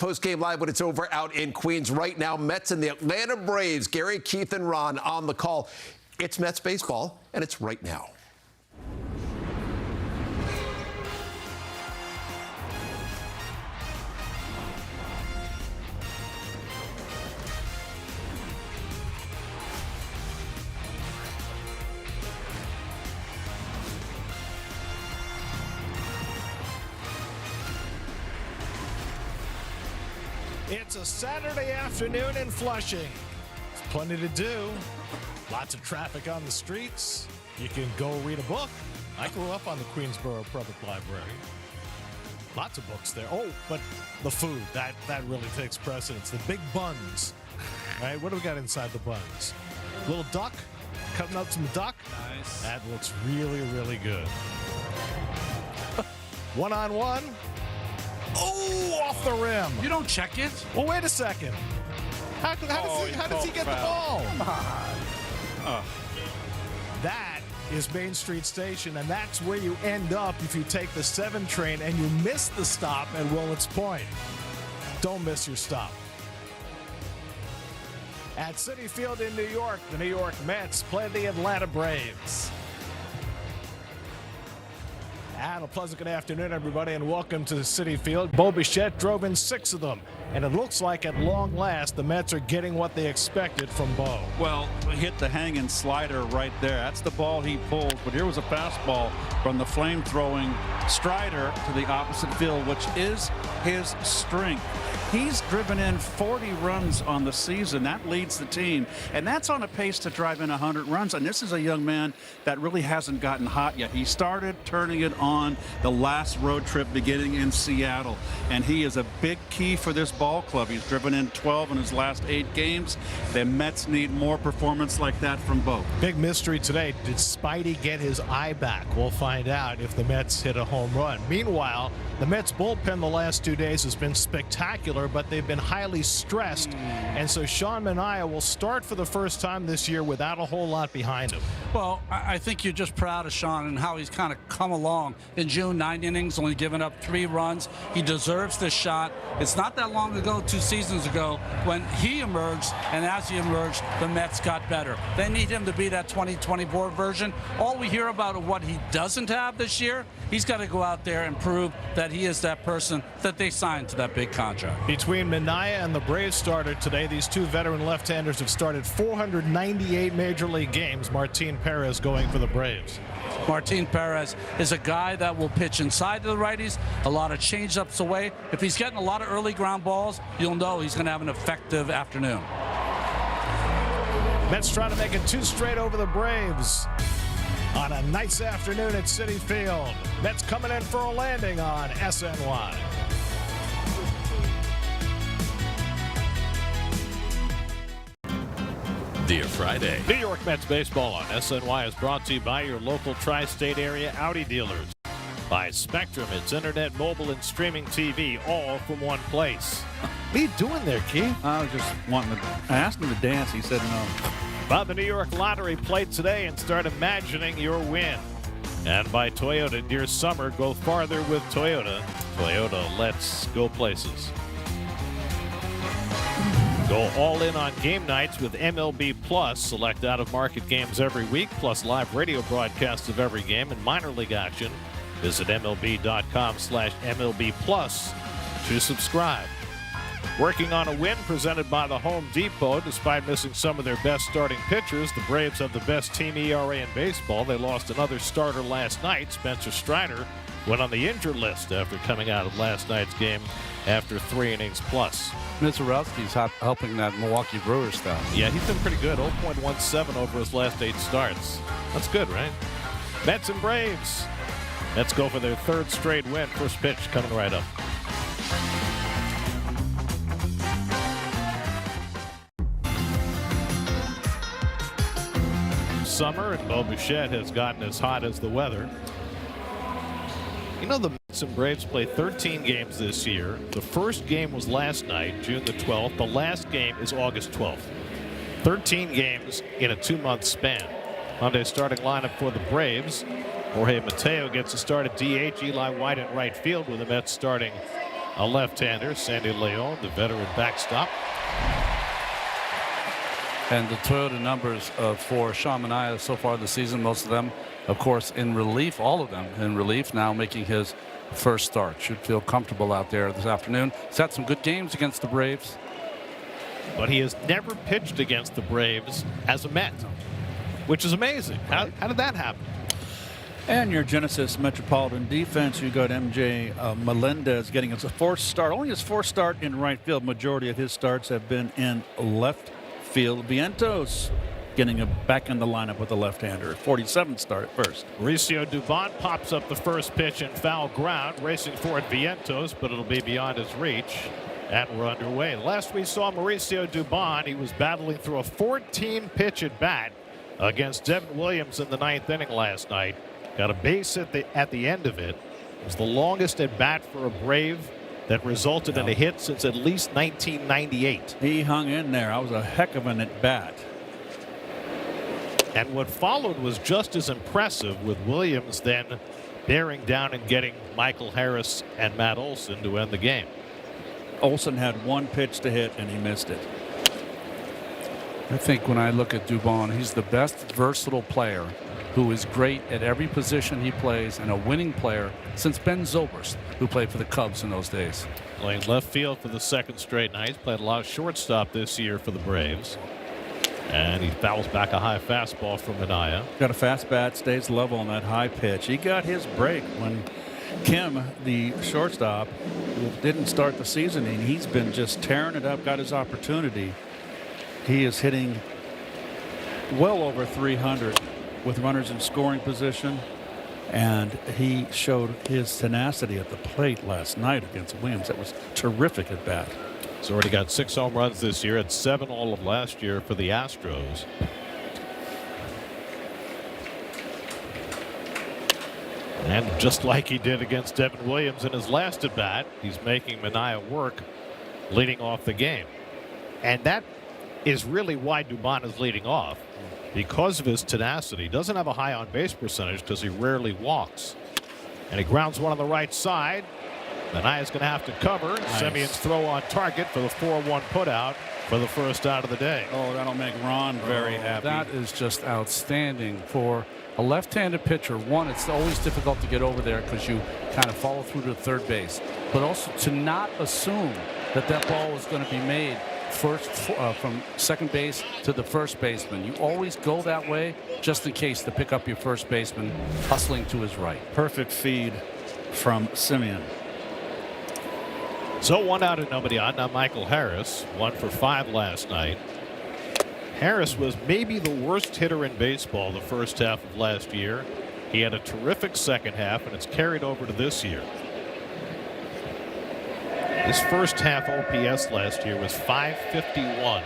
post-game live when it's over out in Queens. Right now, Mets and the Atlanta Braves. Gary, Keith, and Ron on the call. It's Mets baseball, and it's right now. It's a Saturday afternoon in Flushing. There's plenty to do. Lots of traffic on the streets. You can go read a book. I grew up on the Queensborough Public Library. Lots of books there. Oh, but the food, that really takes precedence. The big buns. Right? What do we got inside the buns? Little duck. Cutting up some duck. Nice. That looks really, really good. One-on-one. Oh, off the rim. You don't check it. Well, wait a second. How does he get the ball? Come on. That is Main Street Station, and that's where you end up if you take the 7 train and you miss the stop at Willets Point. Don't miss your stop. At Citi Field in New York, the New York Mets play the Atlanta Braves. And a pleasant good afternoon, everybody, and welcome to Citi Field. Bo Bichette drove in 6 of them, and it looks like at long last the Mets are getting what they expected from Bo. Well, hit the hanging slider right there. That's the ball he pulled, but here was a fastball from the flame-throwing Strider to the opposite field, which is his strength. He's driven in 40 runs on the season. That leads the team, and that's on a pace to drive in 100 runs. And this is a young man that really hasn't gotten hot yet. He started turning it on the last road trip beginning in Seattle, and he is a big key for this ball club. He's driven in 12 in his last 8 games. The Mets need more performance like that from Bo. Big mystery today. Did Spidey get his eye back? We'll find out if the Mets hit a home run. Meanwhile, the Mets bullpen the last 2 days has been spectacular, but they've been highly stressed. And so Sean Manaea will start for the first time this year without a whole lot behind him. Well, I think you're just proud of Sean and how he's kind of come along. In June, 9 innings, only giving up 3 runs. He deserves this shot. It's not that long ago, 2 seasons ago, when he emerged, and as he emerged, the Mets got better. They need him to be that 2024 version. All we hear about what he doesn't have this year, he's got to go out there and prove that he is that person that they signed to that big contract. Between Manaea and the Braves starter today, these 2 veteran left-handers have started 498 Major League games. Martin Perez going for the Braves. Martin Perez is a guy that will pitch inside to the righties, a lot of change-ups away. If he's getting a lot of early ground balls, you'll know he's going to have an effective afternoon. Mets trying to make it 2 straight over the Braves on a nice afternoon at Citi Field. Mets coming in for a landing on SNY. Dear Friday. New York Mets baseball on SNY is brought to you by your local tri-state area Audi dealers. By Spectrum, it's internet, mobile, and streaming TV, all from one place. What are you doing there, Keith? I was just wanting to. I asked him to dance. He said no. By the New York Lottery, play today and start imagining your win. And by Toyota, dear summer, go farther with Toyota. Toyota, let's go places. Go all in on game nights with MLB Plus. Select out-of-market games every week, plus live radio broadcasts of every game and minor league action. Visit MLB.com/MLB Plus to subscribe. Working on a win presented by the Home Depot. Despite missing some of their best starting pitchers, the Braves have the best team ERA in baseball. They lost another starter last night. Spencer Strider went on the injured list after coming out of last night's game after 3 innings plus. Mizorowski's helping that Milwaukee Brewers stuff. Yeah, he's been pretty good. 0.17 over his last 8 starts. That's good, right? Mets and Braves. Let's go for their 3rd straight win. First pitch coming right up. Summer, and Bo Bichette has gotten as hot as the weather. You know, the Mets and Braves play 13 games this year. The first game was last night, June the 12th. The last game is August 12th. 13 games in a 2-month span. Monday's starting lineup for the Braves. Jorge Mateo gets a start at DH. Eli White at right field, with the Mets starting a left-hander, Sandy Leon, the veteran backstop. And the Toyota numbers for Sean Manaea so far this season, most of them, of course, in relief, all of them in relief, now making his first start. Should feel comfortable out there this afternoon. He's had some good games against the Braves. But he has never pitched against the Braves as a Met, which is amazing. How did that happen? And your Genesis Metropolitan defense, you got MJ Melendez getting his fourth start. Only his fourth start in right field. Majority of his starts have been in left field. Vientos getting back in the lineup with the left-hander. 47th start at first. Mauricio Dubon pops up the first pitch in foul ground, racing for it Vientos, but it'll be beyond his reach. And we're underway. Last we saw Mauricio Dubon, he was battling through a 14-pitch at bat against Devin Williams in the 9th inning last night. Got a base at the end of it. It was the longest at bat for a Brave that resulted in a hit since at least 1998. He hung in there. That was a heck of an at bat. And what followed was just as impressive, with Williams then bearing down and getting Michael Harris and Matt Olson to end the game. Olson had one pitch to hit and he missed it. I think when I look at Dubon, he's the best versatile player who is great at every position he plays and a winning player since Ben Zobrist, who played for the Cubs in those days. Playing left field for the second straight night. He's played a lot of shortstop this year for the Braves. And he fouls back a high fastball from Manaea. Got a fast bat, stays level on that high pitch. He got his break when Kim, the shortstop, didn't start the season, and he's been just tearing it up, got his opportunity. He is hitting well over 300 with runners in scoring position, and he showed his tenacity at the plate last night against Williams. That was terrific at bat. He's already got 6 home runs this year, had 7 all of last year for the Astros. And just like he did against Devin Williams in his last at bat, he's making Manaea work leading off the game. And that is really why Dubon is leading off, because of his tenacity. He doesn't have a high on base percentage because he rarely walks. And he grounds one on the right side. Manaea's going to have to cover. Nice. Simeon's throw on target for the 4-1 putout for the first out of the day. Oh, that'll make Ron very happy. That is just outstanding for a left-handed pitcher. One, it's always difficult to get over there because you kind of follow through to third base, but also to not assume that that ball is going to be made first from second base to the first baseman. You always go that way just in case to pick up your first baseman hustling to his right. Perfect feed from Simeon. So 1 out and nobody on. Now Michael Harris, 1 for 5 last night. Harris was maybe the worst hitter in baseball the first half of last year. He had a terrific second half, and it's carried over to this year. His first half OPS last year was .551.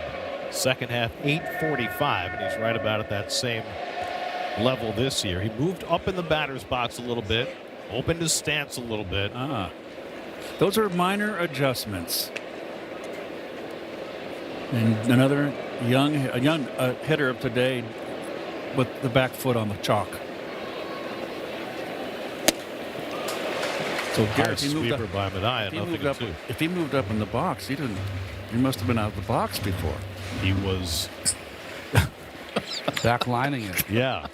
Second half .845, and he's right about at that same level this year. He moved up in the batter's box a little bit, opened his stance a little bit. Those are minor adjustments. And another young hitter of today with the back foot on the chalk. So Garrett sweeper by Manaea, if he moved up in the box, he must have been out of the box before. He was backlining it. Yeah.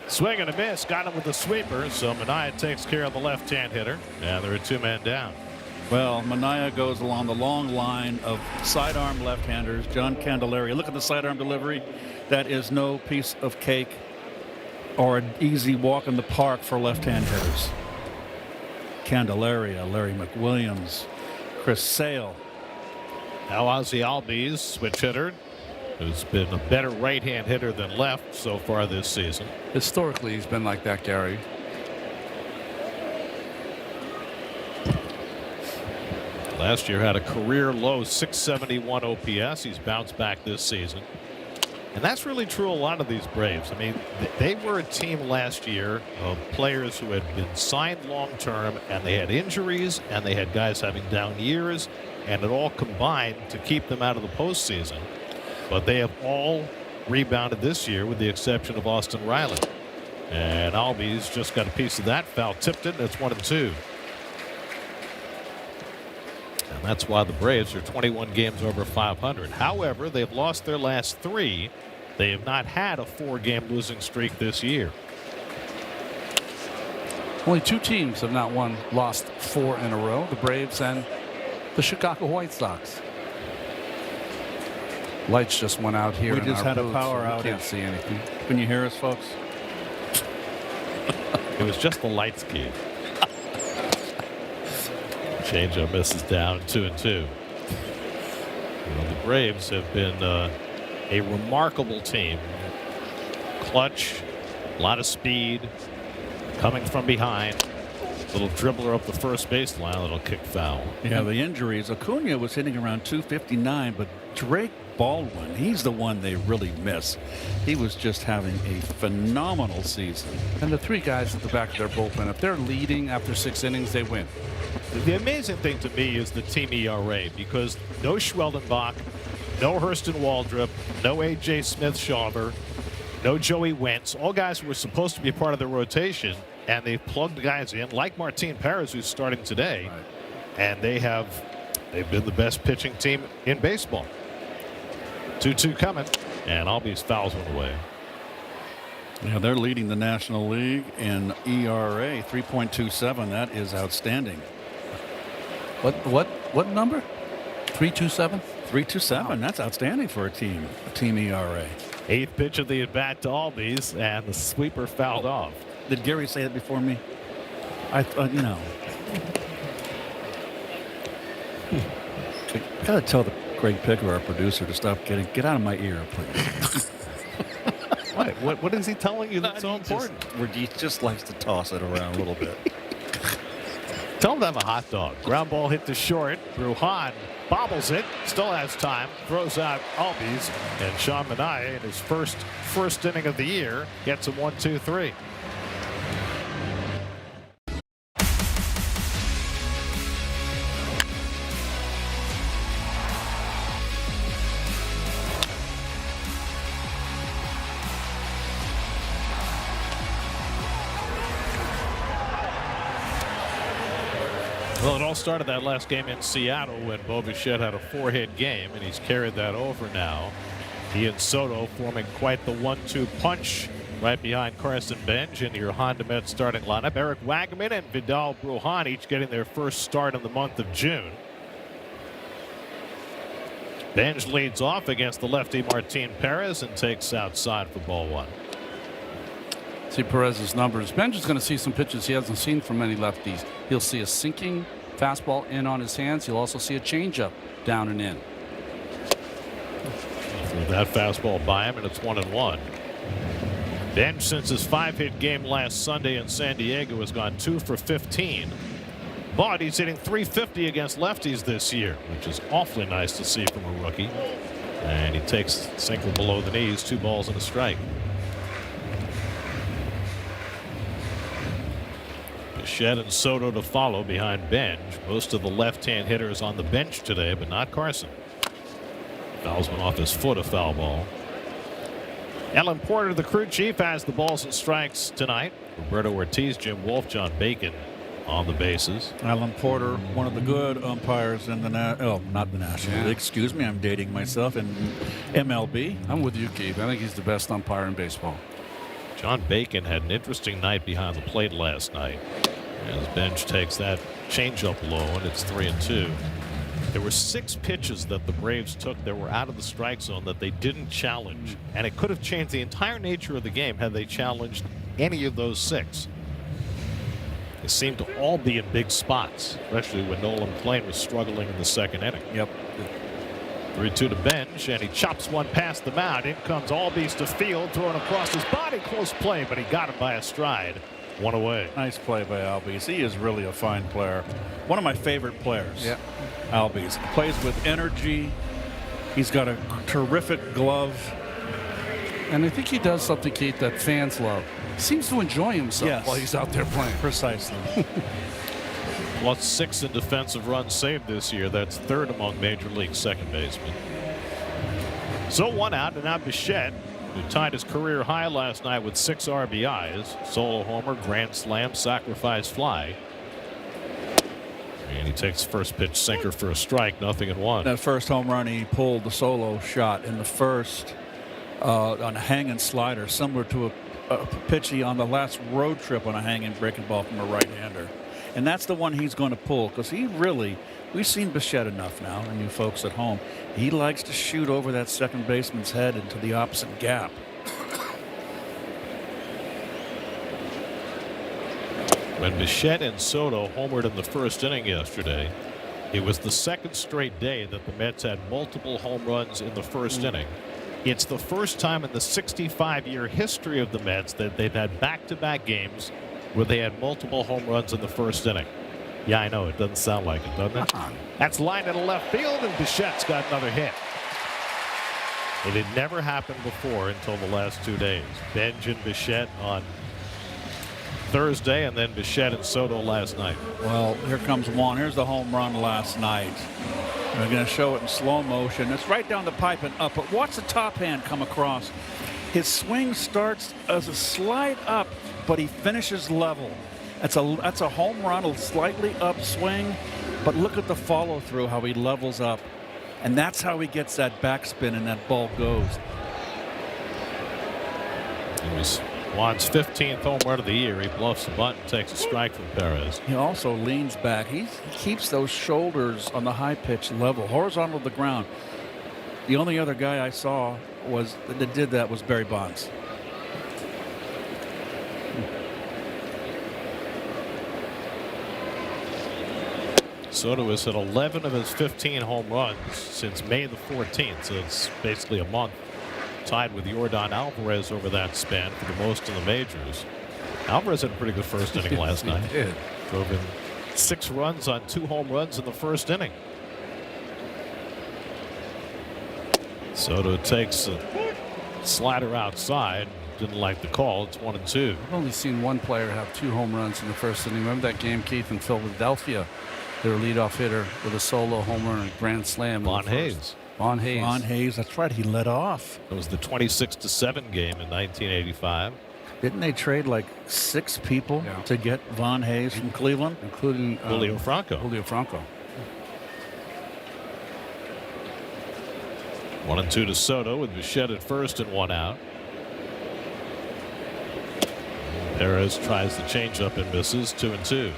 Swing and a miss, got him with the sweeper, so Manaea takes care of the left-hand hitter, and there are 2 men down. Well, Manaea goes along the long line of sidearm left-handers. John Candelaria, look at the sidearm delivery. That is no piece of cake or an easy walk in the park for left-hand hitters. Candelaria, Larry McWilliams, Chris Sale. Now Ozzie Albies, switch hitter, who's been a better right-hand hitter than left so far this season. Historically, he's been like that, Gary. Last year had a career low .671 OPS. He's bounced back this season. And that's really true of a lot of these Braves. I mean, they were a team last year of players who had been signed long-term, and they had injuries, and they had guys having down years, and it all combined to keep them out of the postseason. But they have all rebounded this year with the exception of Austin Riley. And Albies just got a piece of that. Foul tipped it. That's 1-2. That's why the Braves are 21 games over 500. However, they've lost their last 3. They have not had a 4-game losing streak this year. Only 2 teams have not lost 4 in a row, the Braves and the Chicago White Sox. Lights just went out here. We just had a power outage. Can't see anything. Can you hear us, folks? It was just the lights key. Changeup misses down 2-2. Well, the Braves have been a remarkable team. Clutch, a lot of speed, coming from behind. Little dribbler up the first baseline, little kick foul. Yeah, the injuries. Acuna was hitting around 259, but Drake Baldwin, he's the one they really miss. He was just having a phenomenal season. And the 3 guys at the back of their bullpen, if they're leading after 6 innings, they win. The amazing thing to me is the team ERA, because no Schweldenbach, no Hurston Waldrop, no A.J. Smith-Shawver, no Joey Wentz, all guys who were supposed to be a part of the rotation, and they've plugged guys in, like Martin Perez, who's starting today, and they've been the best pitching team in baseball. 2-2 coming, and Albies fouls one away. Yeah, they're leading the National League in ERA, 3.27. That is outstanding. What number? 3.27? 3.27. Wow. That's outstanding for a team ERA. 8th pitch of the at-bat to Albies, and the sweeper fouled off. Did Gary say it before me? You know. I gotta tell the Greg Picker, our producer, to stop get out of my ear, please. What is he telling you that's so important? He just likes to toss it around a little bit. Tell him to have a hot dog. Ground ball hit to short. Brujan bobbles it. Still has time. Throws out Albies. And Sean Manaea in his first inning of the year gets him 1-2-3. Well, it all started that last game in Seattle when Bo Bichette had a 4-hit game, and he's carried that over now. He and Soto forming quite the 1-2 punch right behind Carson Bench in your Honda Met starting lineup. Eric Wagman and Vidal Brujan each getting their first start in the month of June. Bench leads off against the lefty Martin Perez and takes outside for ball 1. See Perez's numbers. Bench is going to see some pitches he hasn't seen from many lefties. He'll see a sinking fastball in on his hands. He'll also see a changeup down and in. Threw that fastball by him, and it's 1-1. Bench, since his 5-hit game last Sunday in San Diego, has gone 2 for 15. But he's hitting .350 against lefties this year, which is awfully nice to see from a rookie. And he takes sinker below the knees, 2 balls and a strike. Bichette and Soto to follow behind Bench. Most of the left-hand hitters on the bench today, but not Carson. Fouls one off his foot, a foul ball. Ellen Porter, the crew chief, has the balls and strikes tonight. Roberto Ortiz, Jim Wolf, John Bacon on the bases. Alan Porter, one of the good umpires in the not the National League. Excuse me, I'm dating myself. In MLB. I'm with you, Keith. I think he's the best umpire in baseball. John Bacon had an interesting night behind the plate last night. As Bench takes that changeup low, and it's 3-2. There were 6 pitches that the Braves took that were out of the strike zone that they didn't challenge, and it could have changed the entire nature of the game had they challenged any of those 6. They seemed to all be in big spots, especially when Nolan Plain was struggling in the 2nd inning. Yep. 3-2 to Bench, and he chops one past the mound. In comes Albies to field, throwing across his body. Close play, but he got him by a stride. 1 away. Nice play by Albies. He is really a fine player. One of my favorite players. Yeah. Albies. He plays with energy. He's got a terrific glove. And I think he does something, Keith, that fans love. He seems to enjoy himself while he's out there playing. Precisely. +6 in defensive runs saved this year. That's 3rd among Major League second basemen. So 1 out, and now Bichette, who tied his career high last night with 6 RBIs. Solo homer, grand slam, sacrifice fly. And he takes first pitch sinker for a strike, 0-1. That first home run, he pulled the solo shot in the first on a hanging slider, similar to a pitch he on the last road trip on a hanging breaking ball from a right-hander. And that's the one he's going to pull, because he really, we've seen Bichette enough now, and you folks at home, he likes to shoot over that second baseman's head into the opposite gap. When Bichette and Soto homered in the first inning yesterday, it was the second straight day that the Mets had multiple home runs in the first inning. It's the first time in the 65-year history of the Mets that they've had back-to-back games where they had multiple home runs in the first inning. Yeah, I know. It doesn't sound like it, doesn't it? That's lined into left field, and Bichette's got another hit. It had never happened before until the last 2 days. Benj and Bichette on Thursday, and then Bichette and Soto last night. Well, here comes one. Here's the home run last night. We're going to show it in slow motion. It's right down the pipe and up, but watch the top hand come across. His swing starts as a slide up, but he finishes level. That's a home run, a slightly up swing, but look at the follow through, how he levels up. And that's how he gets that backspin and that ball goes. It was Juan's 15th home run of the year. He bluffs the bunt and takes a strike from Perez. He also leans back. He keeps those shoulders on the high pitch level, horizontal to the ground. The only other guy I saw that did that was Barry Bonds. Soto has hit 11 of his 15 home runs since May the 14th, so it's basically a month. Tied with Yordan Alvarez over that span for the most in the majors. Alvarez had a pretty good first inning last night. He did. Drove in 6 runs on 2 home runs in the first inning. Soto takes a slider outside. Didn't like the call. It's 1-2. I've only seen one player have 2 home runs in the first inning. Remember that game, Keith, in Philadelphia? Their leadoff hitter with a solo homer and a grand slam. Von Hayes. Von Hayes. Von Hayes, that's right. He led off. It was the 26-7 game in 1985. Didn't they trade like 6 people to get Von Hayes from Cleveland? Including Julio Franco. 1-2 to Soto with Bichette at first and 1 out. Perez tries the changeup and misses. 2-2.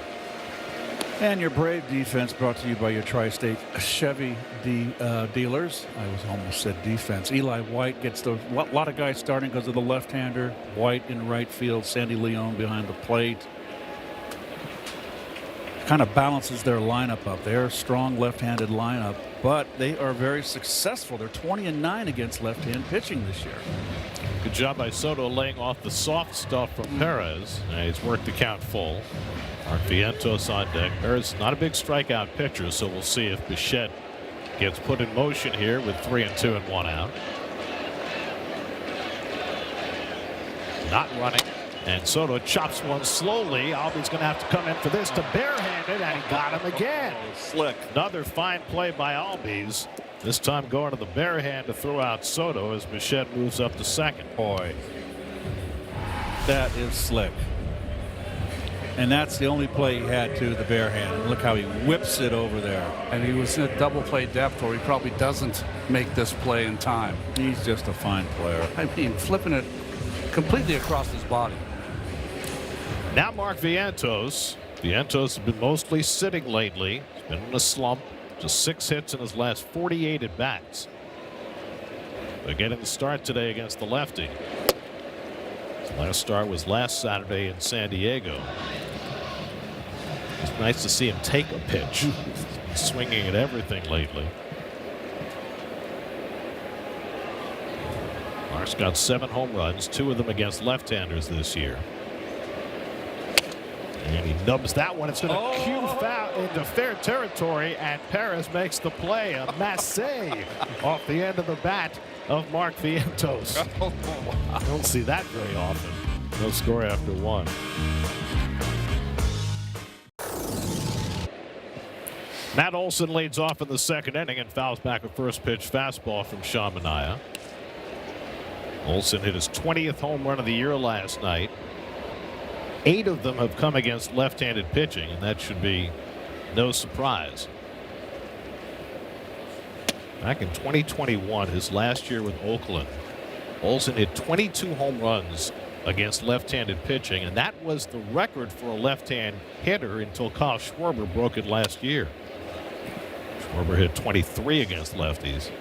And your brave defense brought to you by your Tri-State Chevy dealers. I almost said defense. Eli White gets a lot of guys starting because of the left-hander. White in right field. Sandy Leon behind the plate. Kind of balances their lineup up. They're a strong left-handed lineup, but they are very successful. They're 20-9 against left-hand pitching this year. Good job by Soto laying off the soft stuff from Perez. He's worked the count full. Mark Vientos on deck. Perez not a big strikeout pitcher, so we'll see if Bichette gets put in motion here with 3-2 and 1 out. Not running. And Soto chops one slowly. Albies going to have to come in for this to barehanded, and he got him again. Slick. Another fine play by Albies. This time going to the bare hand to throw out Soto as Bichette moves up to second. Boy, that is slick. And that's the only play he had to the bare hand. Look how he whips it over there. And he was in a double play depth, or he probably doesn't make this play in time. He's just a fine player. I mean, flipping it completely across his body. Now Mark Vientos. Vientos has been mostly sitting lately. He's been in a slump. Just 6 hits in his last 48 at bats. They're getting the start today against the lefty. His last start was last Saturday in San Diego. It's nice to see him take a pitch. He's been swinging at everything lately. Mark's got 7 home runs, 2 of them against left-handers this year. And he nubs that one. It's going to cue foul into fair territory, and Perez makes the play. A masse off the end of the bat of Mark Vientos. I don't see that very often. No score after 1. Matt Olson leads off in the second inning and fouls back a first pitch fastball from Sean Manaea. Olson hit his 20th home run of the year last night. 8 of them have come against left-handed pitching, and that should be no surprise. Back in 2021, his last year with Oakland, Olson hit 22 home runs against left-handed pitching, and that was the record for a left-hand hitter until Kyle Schwarber broke it last year. Schwarber hit 23 against lefties.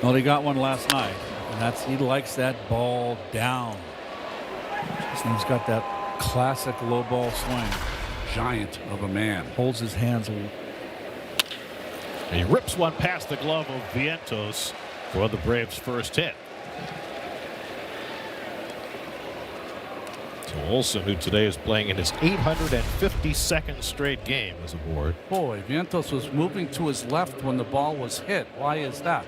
Well, he got one last night, and he likes that ball down. He's got that classic low ball swing. Giant of a man. Holds his hands. He rips one past the glove of Vientos for the Braves' first hit. So Olson, who today is playing in his 852nd straight game, is aboard. Boy, Vientos was moving to his left when the ball was hit. Why is that?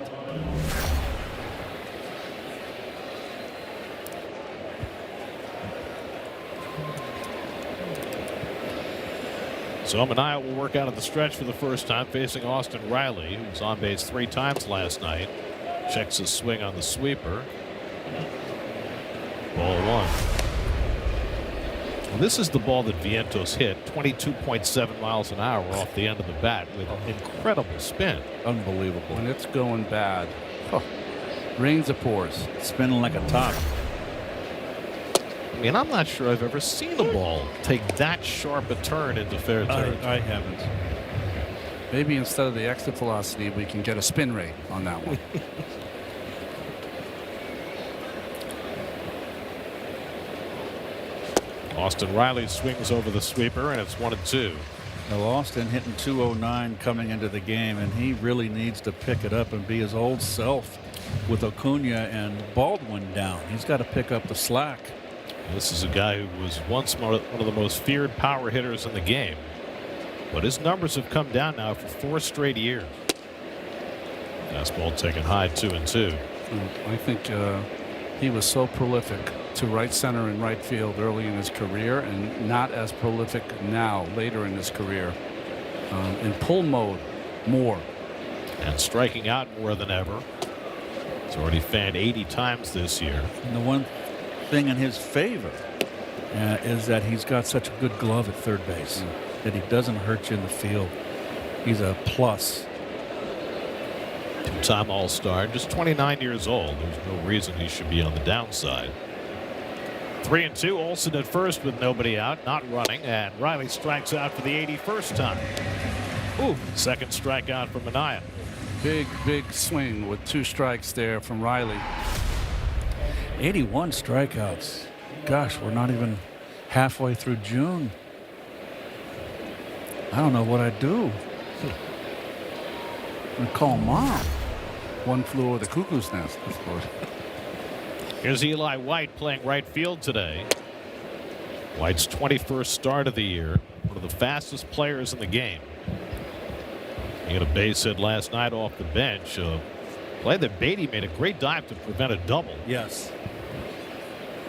So Manaea will work out at the stretch for the first time, facing Austin Riley, who was on base 3 times last night. Checks his swing on the sweeper. Ball 1. Well, this is the ball that Vientos hit, 22.7 miles an hour off the end of the bat with incredible spin. Unbelievable. When it's going bad, rains or pours. Spinning like a top. I mean, I'm not sure I've ever seen a ball take that sharp a turn into fair territory. I haven't. Maybe instead of the exit velocity, we can get a spin rate on that one. Austin Riley swings over the sweeper, and it's 1-2. Now Austin hitting 209 coming into the game, and he really needs to pick it up and be his old self with Acuna and Baldwin down. He's got to pick up the slack. This is a guy who was once one of the most feared power hitters in the game, but his numbers have come down now for 4 straight years. Fastball taken high, 2-2. I think he was so prolific to right center and right field early in his career, and not as prolific now later in his career. In pull mode more. And striking out more than ever. He's already fanned 80 times this year. And the one thing in his favor is that he's got such a good glove at third base that he doesn't hurt you in the field. He's a plus. 2-time All-Star, just 29 years old. There's no reason he should be on the downside. 3-2. Olson at first with nobody out, not running, and Riley strikes out for the 81st time. Ooh, second strikeout from Manaea. Big swing with 2 strikes there from Riley. 81 strikeouts. Gosh, we're not even halfway through June. I don't know what I'd do. I'd call Mom. One flew over the cuckoo's nest, I suppose. Here's Eli White playing right field today. White's 21st start of the year. One of the fastest players in the game. He had a base hit last night off the bench. Play that Beatty made a great dive to prevent a double. Yes.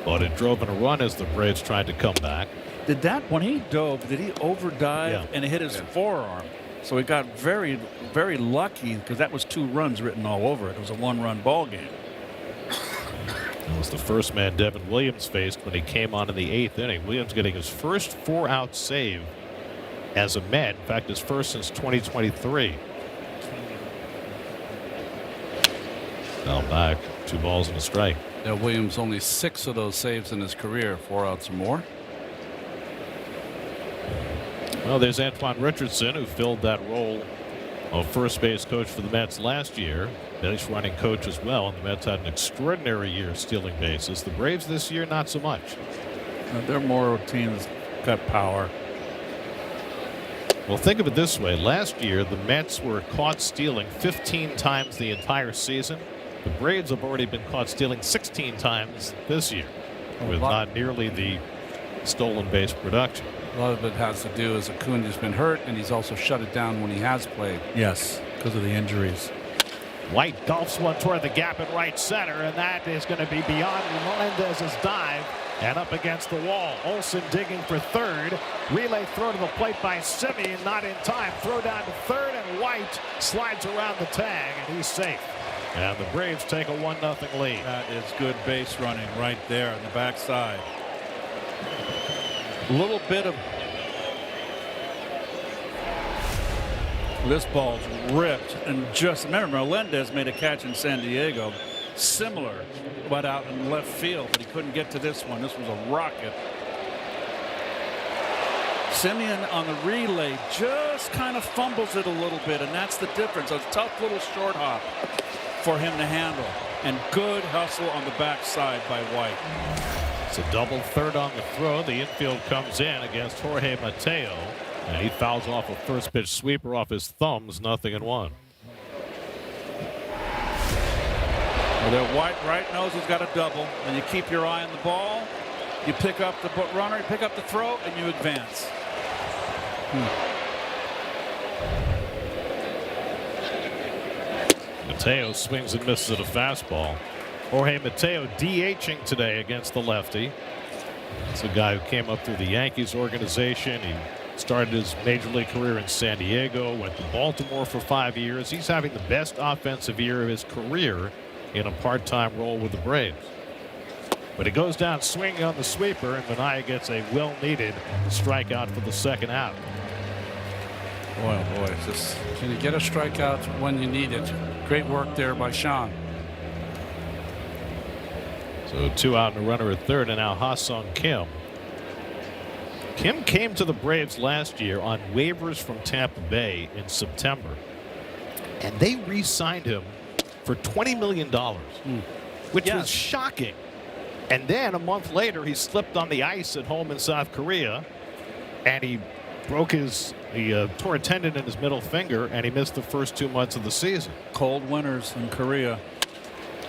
But it drove in a run as the Braves tried to come back. Did that, when he dove, did he overdive and it hit his forearm? So he got very, very lucky because that was 2 runs written all over it. It was a 1-run ball game. That was the first man Devin Williams faced when he came on in the 8th inning. Williams getting his first 4-out save as a Met. In fact, his first since 2023. Now back, 2 balls and a strike. Yeah, Williams only 6 of those saves in his career, 4 outs or more. Well, there's Antoine Richardson, who filled that role of first base coach for the Mets last year. Bench running coach as well. And the Mets had an extraordinary year stealing bases. The Braves this year, not so much. They're more a team that's got power. Well, think of it this way. Last year, the Mets were caught stealing 15 times the entire season. The Braves have already been caught stealing 16 times this year, with not nearly the stolen base production. A lot of it has to do is Acuna's been hurt, and he's also shut it down when he has played. Yes, because of the injuries. White golfs one toward the gap at right center, and that is going to be beyond Melendez's dive and up against the wall. Olson digging for third. Relay throw to the plate by Simeon, not in time. Throw down to third, and White slides around the tag, and he's safe. And the Braves take a 1-0 lead. That is good base running right there on the backside. A little bit of This ball's ripped, and just remember, Melendez made a catch in San Diego, similar, but out in left field, but he couldn't get to this one. This was a rocket. Simeon on the relay just kind of fumbles it a little bit, and that's the difference. A tough little short hop for him to handle, and good hustle on the backside by White. It's a double third on the throw. The infield comes in against Jorge Mateo, and he fouls off a first pitch sweeper off his thumbs, 0-1. Well, that White right knows he's got a double, and you keep your eye on the ball. You pick up the runner, you pick up the throw, and you advance. Mateo swings and misses at a fastball. Jorge Mateo DHing today against the lefty. It's a guy who came up through the Yankees organization. He started his major league career in San Diego, went to Baltimore for 5 years. He's having the best offensive year of his career in a part-time role with the Braves. But he goes down swinging on the sweeper, and Minaya gets a well-needed strikeout for the second out. Boy, oh boy, just Can you get a strikeout when you need it? Great work there by Sean. So 2 out and a runner at third, and now Ha-Sung Kim. Kim came to the Braves last year on waivers from Tampa Bay in September, and they re-signed him for $20 million, which was shocking. And then a month later, he slipped on the ice at home in South Korea, and he tore a tendon in his middle finger, and he missed the first 2 months of the season. cold winters in Korea.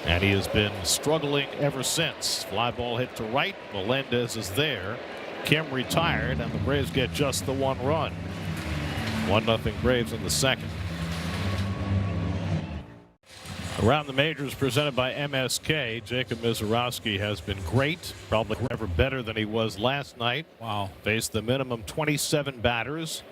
And he has been struggling ever since. Fly ball hit to right. Melendez is there. Kim retired, and the Braves get just the 1 run. 1-0 Braves in the second. Around the Majors presented by MSK. Jacob Misiorowski has been great, probably never better than he was last night. Wow. Faced the minimum 27 batters,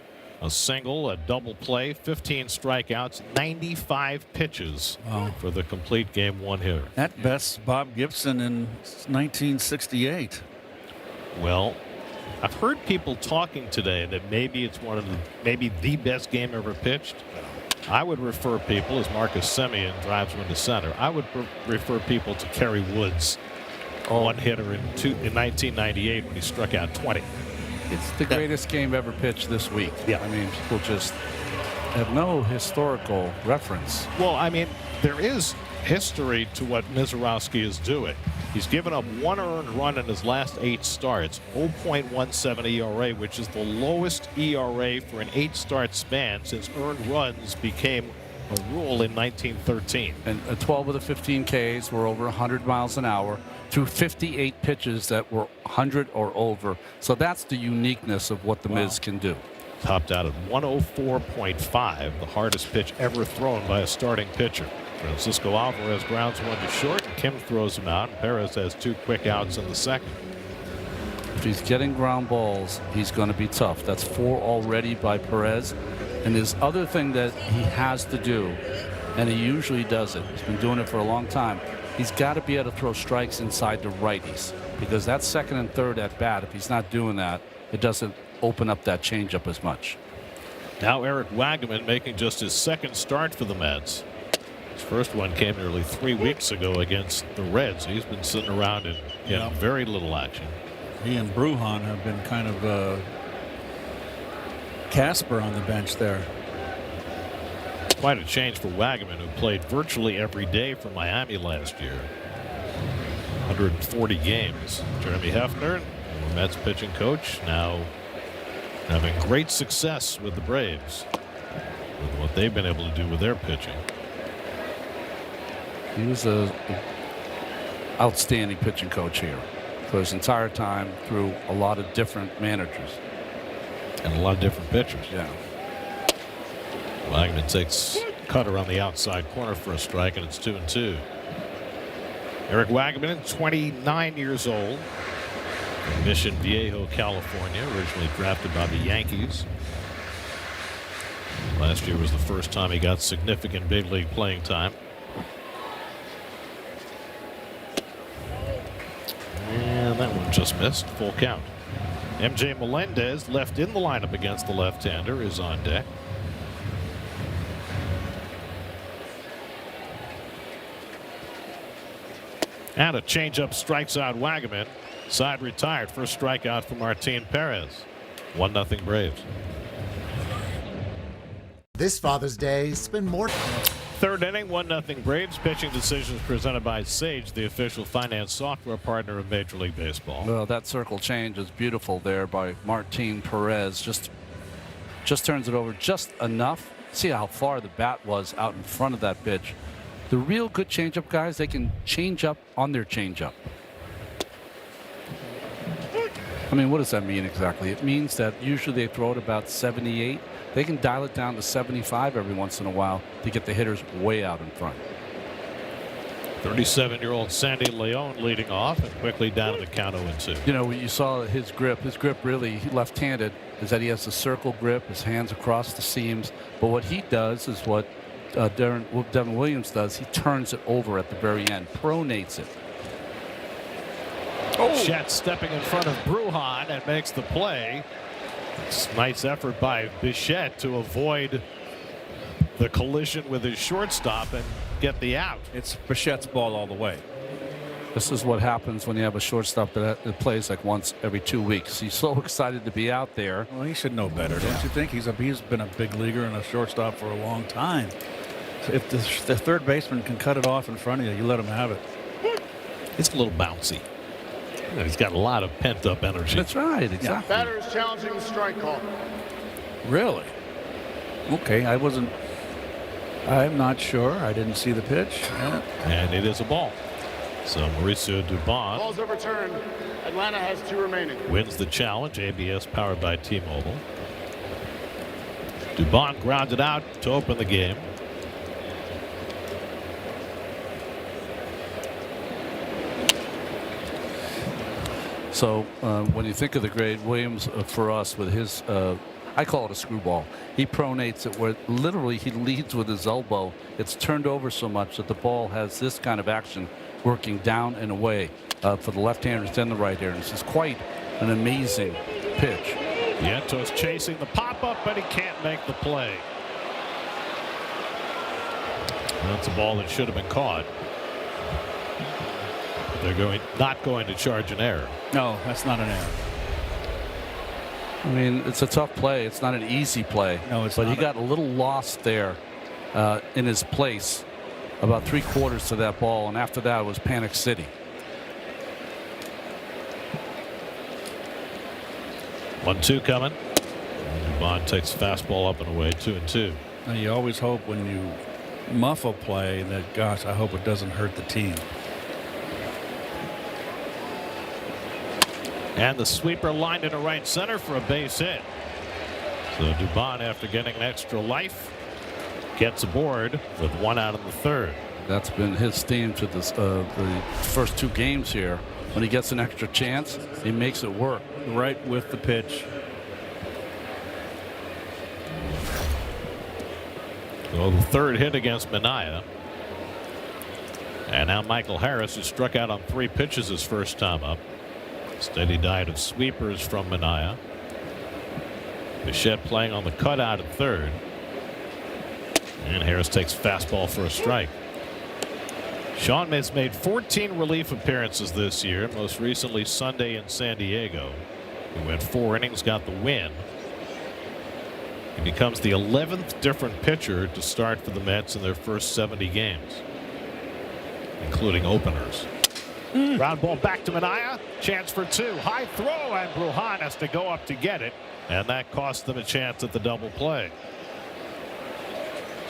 a single, a double play, 15 strikeouts, 95 pitches for the complete game 1 hitter. At best, Bob Gibson in 1968. Well, I've heard people talking today that maybe it's maybe the best game ever pitched. I would refer people, as Marcus Semien drives one to center, I would refer people to Kerry Wood's one hitter in 1998 when he struck out 20. It's the greatest game ever pitched this week. Yeah. I mean, people just have no historical reference. Well, I mean, there is history to what Misiorowski is doing. He's given up 1 earned run in his last 8 starts, 0.17 ERA, which is the lowest ERA for an 8-start span since earned runs became a rule in 1913. And 12 of the 15 Ks were over 100 miles an hour through 58 pitches that were 100 or over. So that's the uniqueness of what the Miz can do. Topped out at 104.5, the hardest pitch ever thrown by a starting pitcher. Francisco Alvarez grounds one to short, and Kim throws him out. Perez has 2 quick outs in the second. If he's getting ground balls, he's going to be tough. That's 4 already by Perez. And his other thing that he has to do, and he usually does it, he's been doing it for a long time, he's got to be able to throw strikes inside the righties, because that second and third at bat, if he's not doing that, it doesn't open up that changeup as much. Now Eric Wagaman making just his second start for the Mets. His first one came nearly 3 weeks ago against the Reds. He's been sitting around in very little action. He and Brujan have been kind of Casper on the bench there. Quite a change for Wagaman, who played virtually every day for Miami last year. 140 games. Jeremy Hefner, the Mets pitching coach, now having great success with the Braves with what they've been able to do with their pitching. He was a outstanding pitching coach here for his entire time through a lot of different managers. And a lot of different pitchers. Yeah. Wagner takes cutter on the outside corner for a strike, and it's 2-2. Eric Wagaman, 29 years old, from Mission Viejo, California, originally drafted by the Yankees. Last year was the first time he got significant big league playing time. And that one just missed. Full count. MJ Melendez, left in the lineup against the left-hander, is on deck. And a changeup strikes out Wagaman. Side retired. First strikeout for Martin Perez. 1-0 Braves. This Father's Day, spend more. Third inning, 1-0 Braves. Pitching decisions presented by Sage, the official finance software partner of Major League Baseball. Well, that circle change is beautiful there by Martin Perez. Just turns it over just enough. See how far the bat was out in front of that pitch. The real good changeup guys, they can change up on their changeup. I mean, what does that mean exactly? It means that usually they throw it about 78. They can dial it down to 75 every once in a while to get the hitters way out in front. 37-year-old Sandy Leon leading off and quickly down to the count 0-2. You know, you saw his grip. His grip really left-handed is that he has a circle grip, his hands across the seams. But what he does is what Devin Williams does. He turns it over at the very end, pronates it. Bichette stepping in front of Brujan and makes the play. It's nice effort by Bichette to avoid the collision with his shortstop and get the out. It's Bichette's ball all the way. This is what happens when you have a shortstop that plays like once every 2 weeks. He's so excited to be out there. Well, he should know better, don't you think? He's been a big leaguer and a shortstop for a long time. So if the third baseman can cut it off in front of you, you let him have it. It's a little bouncy. He's got a lot of pent-up energy. That's right, exactly. Batter is challenging the strike call. Really? Okay, I'm not sure. I didn't see the pitch. Yeah. And it is a ball. So Mauricio Dubon Ball's overturned. Atlanta has 2 remaining. wins the challenge. ABS powered by T-Mobile. Dubon grounded out to open the game. So when you think of the grade, Williams for us with his, I call it a screwball. He pronates it where literally he leads with his elbow. It's turned over so much that the ball has this kind of action working down and away for the left-handers and the right-handers. This is quite an amazing pitch. Vientos chasing the pop-up, but he can't make the play. That's a ball that should have been caught. They're not going to charge an error. No, that's not an error. I mean, it's a tough play. It's not an easy play. No, it's but not. he got a little lost there in his place, about 3/4 to that ball, and after that it was Panic City. 1-2 coming. Dubon takes fastball up and away. 2-2. Now, you always hope when you muff a play that, gosh, I hope it doesn't hurt the team. And the sweeper lined into right center for a base hit. So Dubon, after getting an extra life, gets aboard with 1 out in the 3rd. That's been his theme to this, the first 2 games here. When he gets an extra chance, he makes it work. Right with the pitch. So the 3rd hit against Minaya. And now Michael Harris, who struck out on 3 pitches his first time up. Steady diet of sweepers from Minaya. Bichette playing on the cutout at 3rd. And Harris takes fastball for a strike. Sean has made 14 relief appearances this year, most recently Sunday in San Diego. He went 4 innings, got the win. He becomes the 11th different pitcher to start for the Mets in their first 70 games, including openers. Ground ball back to Minaya. Chance for 2. High throw, and Brujan has to go up to get it, and that cost them a chance at the double play.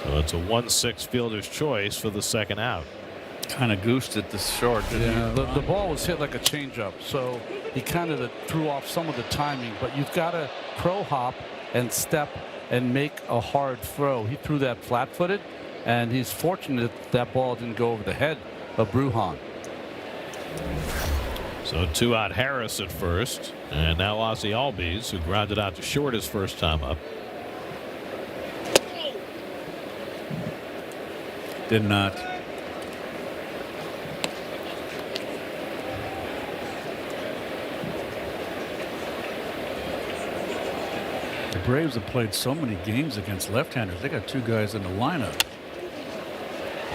So it's a 1-6 fielder's choice for the 2nd out. Kind of goosed it this short, didn't Yeah, he? the ball was hit like a changeup, so he kind of threw off some of the timing. But you've got to pro hop and step and make a hard throw. He threw that flat-footed, and he's fortunate that ball didn't go over the head of Brujan. So 2 out Harris at first, and now Ozzie Albies, who grounded out to short his first time up. Did not. The Braves have played so many games against left-handers. They got 2 guys in the lineup.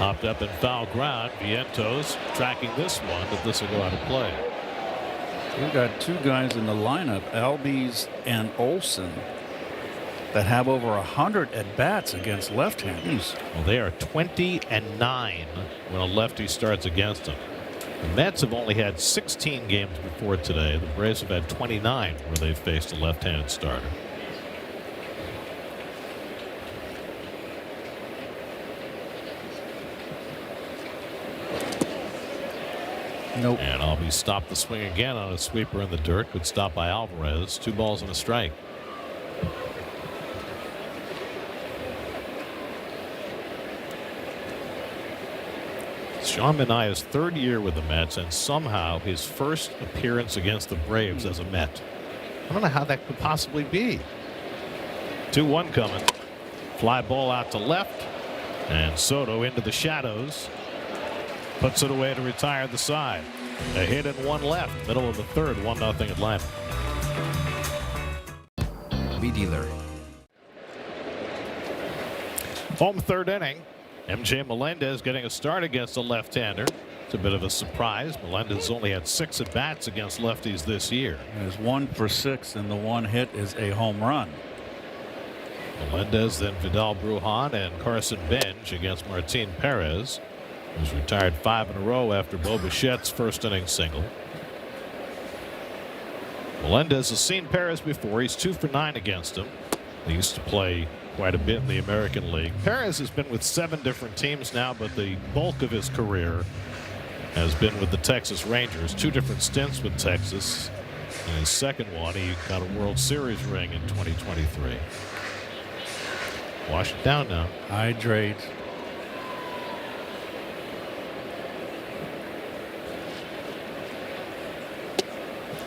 Hopped up in foul ground. Vientos tracking this one, but this will go out of play. We've got two guys in the lineup, Albies and Olson, that have over 100 at-bats against left-handers. Well, they are 20-9 when a lefty starts against them. The Mets have only had 16 games before today. The Braves have had 29 where they faced a left-handed starter. Nope. And Albee stopped the swing again on a sweeper in the dirt. Good stop by Alvarez. 2 balls and a strike. Sean Manaea's 3rd year with the Mets, and somehow his first appearance against the Braves as a Met. I don't know how that could possibly be. 2-1 coming. Fly ball out to left, and Soto into the shadows. Puts it away to retire the side. A hit and 1 left. Middle of the 3rd, 1-0 Atlanta. V dealer. Home 3rd inning. MJ Melendez getting a start against a left-hander. It's a bit of a surprise. Melendez only had 6 at-bats against lefties this year. There's 1 for 6, and the 1 hit is a home run. Melendez, then Vidal Brujan and Carson Benj against Martin Perez, who's retired 5 in a row after Bo Bichette's first inning single. Melendez has seen Perez before. He's 2 for 9 against him. He used to play quite a bit in the American League. Perez has been with 7 different teams now, but the bulk of his career has been with the Texas Rangers. 2 different stints with Texas. In his second one, he got a World Series ring in 2023. Wash it down now. Hydrate.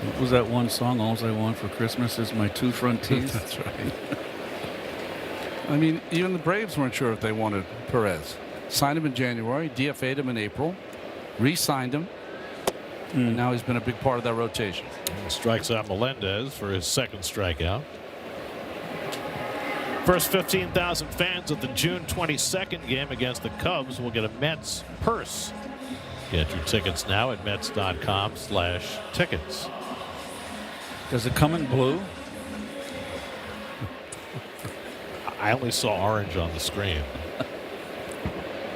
What was that one song? All I want for Christmas is my 2 front teeth. That's right. I mean, even the Braves weren't sure if they wanted Perez. Signed him in January, DFA'd him in April, re-signed him, and now he's been a big part of that rotation. And strikes out Melendez for his 2nd strikeout. First 15,000 fans at the June 22nd game against the Cubs will get a Mets purse. Get your tickets now at Mets.com/tickets. Does it come in blue? I only saw orange on the screen.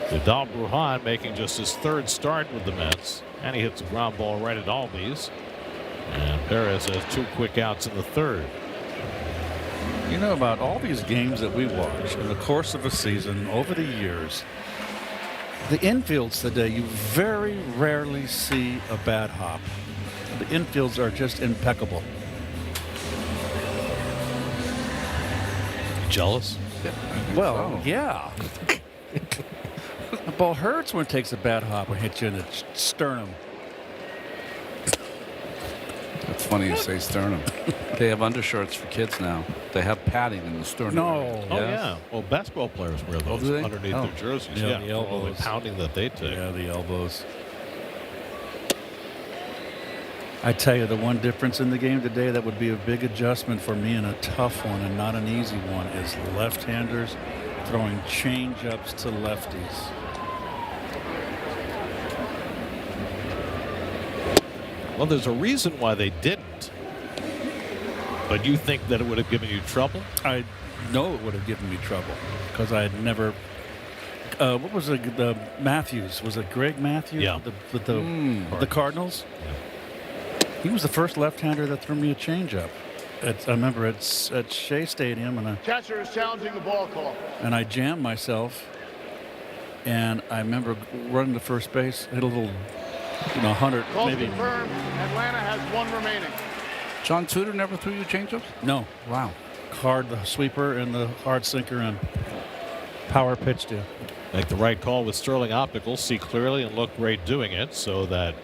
Vidal Brujan making just his 3rd start with the Mets, and he hits a ground ball right at Albies. And Perez has 2 quick outs in the 3rd. You know, about all these games that we watch in the course of a season over the years, the infields today, you very rarely see a bad hop. The infields are just impeccable. Jealous? Well, yeah. The ball hurts when it takes a bad hop and hits you in the sternum. It's funny you say sternum. They have undershirts for kids now. They have padding in the sternum. No. Oh, yeah. Well, basketball players wear those do they? underneath Oh. their jerseys. Yeah, the all the elbows. pounding that they take. Yeah, the elbows. I tell you, the one difference in the game today that would be a big adjustment for me and a tough one and not an easy one is left-handers throwing change-ups to lefties. Well, there's a reason why they didn't. But you think that it would have given you trouble? I know it would have given me trouble because I had never. What was the Matthews? Was it Greg Matthews? Yeah. With the Cardinals. Yeah. He was the first left-hander that threw me a changeup. I remember it's at Shea Stadium, Catcher is challenging the ball call. and I jammed myself. And I remember running to first base, hit a little, 100 Calls maybe. confirmed. Atlanta has 1 remaining. John Tudor never threw you changeups? No, Wow. hard the sweeper and the hard sinker and power pitch to. Make the right call with Sterling Optical. See clearly and look great doing it. So that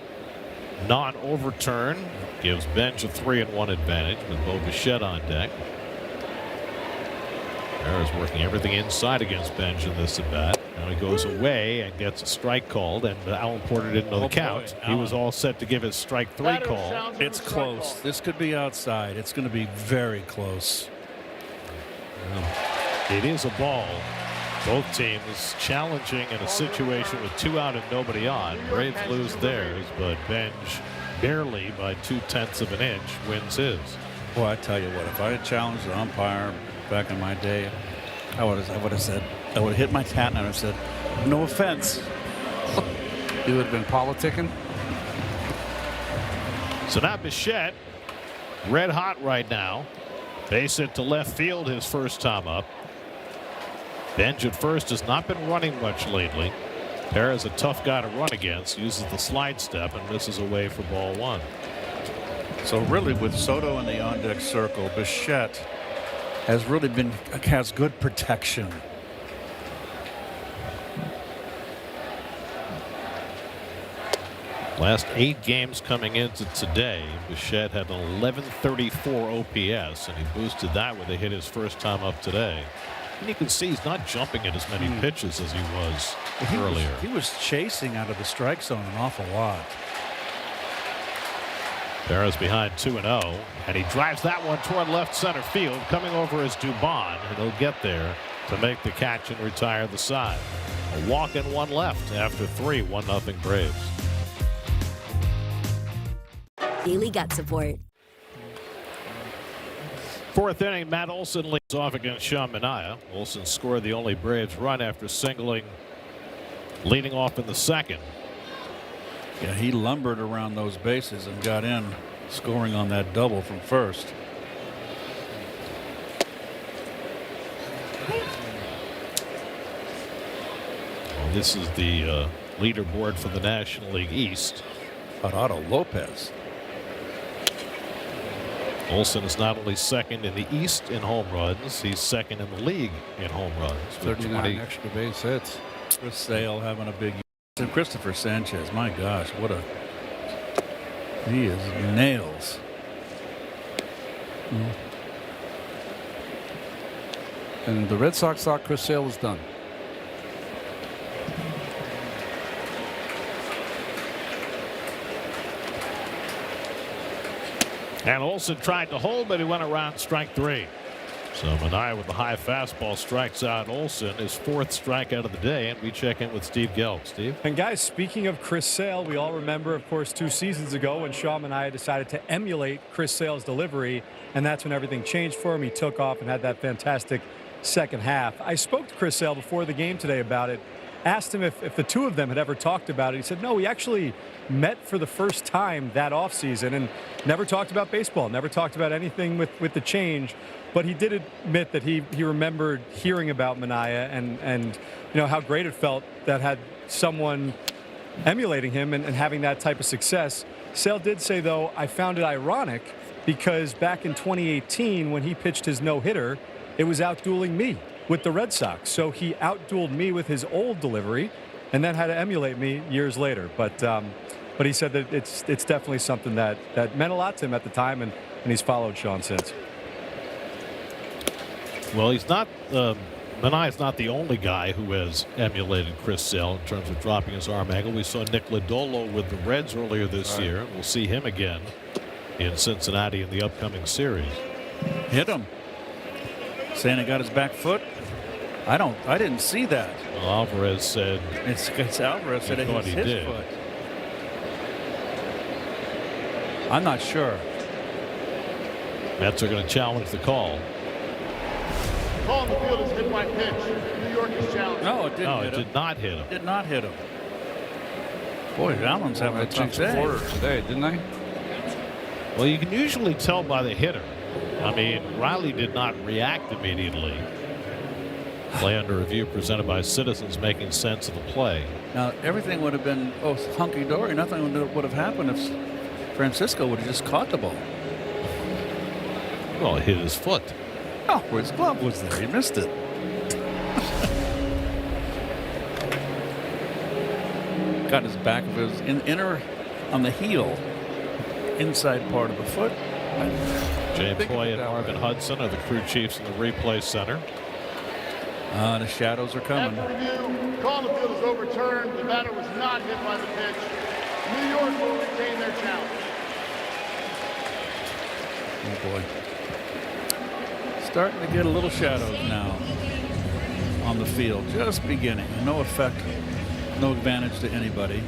non-overturn gives Bench a 3-1 advantage with Bo Bichette on deck. Perez working everything inside against Bench in this at bat. Now he goes away and gets a strike called, and Alan Porter didn't know the count. boy, He was all set to give his strike 3 Batter is call. challenging It's the strike close. call. This could be outside. It's going to be very close. It is a ball. Both teams challenging in a situation with 2 out and nobody on. Braves lose theirs, but Benj barely by 0.2 of an inch wins his. Boy, I tell you what, if I had challenged the umpire back in my day, I would have said, I would have hit my hat and I would have said, no offense. You would have been politicking. So now Bichette, red hot right now. Base hit to left field his first time up. Benj at first has not been running much lately. Perez a tough guy to run against, uses the slide step and misses away for ball 1. So really, with Soto in the on-deck circle, Bichette has good protection. Last 8 games coming into today, Bichette had an 1134 OPS, and he boosted that with a hit his first time up today. And you can see he's not jumping at as many pitches as he was earlier. He was chasing out of the strike zone an awful lot. Perez behind 2-0, and he drives that one toward left center field. Coming over is Dubon, and he'll get there to make the catch and retire the side. A walk and 1 left after 3, 1-0 Braves. Daily Gut Support. 4th inning, Matt Olson leads off against Sean Manaea. Olson scored the only Braves run after leading off in the 2nd. Yeah, he lumbered around those bases and got in, scoring on that double from first. Well, this is the leaderboard for the National League East. Gerardo Lopez. Olson is not only 2nd in the East in home runs, he's 2nd in the league in home runs. 39 extra base hits. Chris Sale having a big year. And Christopher Sanchez, my gosh, he is nails. And the Red Sox thought Chris Sale was done. And Olson tried to hold, but he went around strike 3. So Manaea with the high fastball strikes out Olson, his 4th strikeout of the day, and we check in with Steve Gelb. Steve? And guys, speaking of Chris Sale, we all remember, of course, 2 seasons ago when Sean Manaea decided to emulate Chris Sale's delivery, and that's when everything changed for him. He took off and had that fantastic second half. I spoke to Chris Sale before the game today about it, asked him if the 2 of them had ever talked about it. He said, no, we actually met for the first time that offseason and never talked about baseball, never talked about anything with the change. But he did admit that he remembered hearing about Manaea and you know how great it felt that had someone emulating him and having that type of success. Sale did say, though, I found it ironic because back in 2018 when he pitched his no-hitter, it was outdueling me with the Red Sox. So he outdueled me with his old delivery and then had to emulate me years later. But he said that it's definitely something that meant a lot to him at the time, and he's followed Sean since. Well, he's not. Manaea's not the only guy who has emulated Chris Sale in terms of dropping his arm angle. We saw Nick Lodolo with the Reds earlier this year. We'll see him again in Cincinnati in the upcoming series. Hit him. Saying he got his back foot. I didn't see that. Well, Alvarez said it's Alvarez said it was his foot. I'm not sure. Mets are going to challenge the call. Call on the field is hit by pitch. New York is challenged. No, it didn't. No, hit it him. did not hit him. Did not hit him. Boy, Allen's having a tough day. Today, didn't they? Well, you can usually tell by the hitter. I mean, Riley did not react immediately. Play under review presented by Citizens, making sense of the play. Now, everything would have been hunky-dory. Nothing would have happened if Francisco would have just caught the ball. Well, it hit his foot. Oh, where his glove was there. He missed it. Got his back of his inner on the heel, inside part of the foot. James Hoy and Marvin Hudson are the crew chiefs in the replay center. The shadows are coming. After review, call on the field is overturned. The batter was not hit by the pitch. New York will retain their challenge. Oh boy. Starting to get a little shadows now. on the field, just beginning. No effect, no advantage to anybody.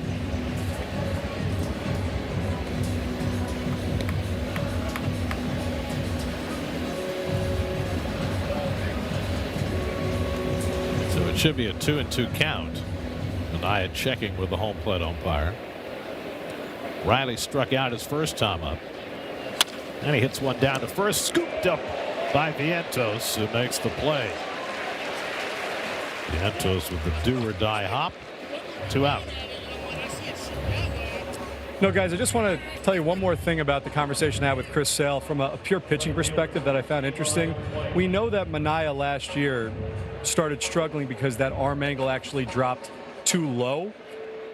So it should be a 2-2 count. Manaea checking with the home plate umpire. Riley struck out his first time up. And he hits one down to first, scooped up by Vientos, who makes the play. Vientos with the do or die hop. 2 out. No, guys, I just want to tell you one more thing about the conversation I had with Chris Sale from a pure pitching perspective that I found interesting. We know that Manaea last year started struggling because that arm angle actually dropped too low.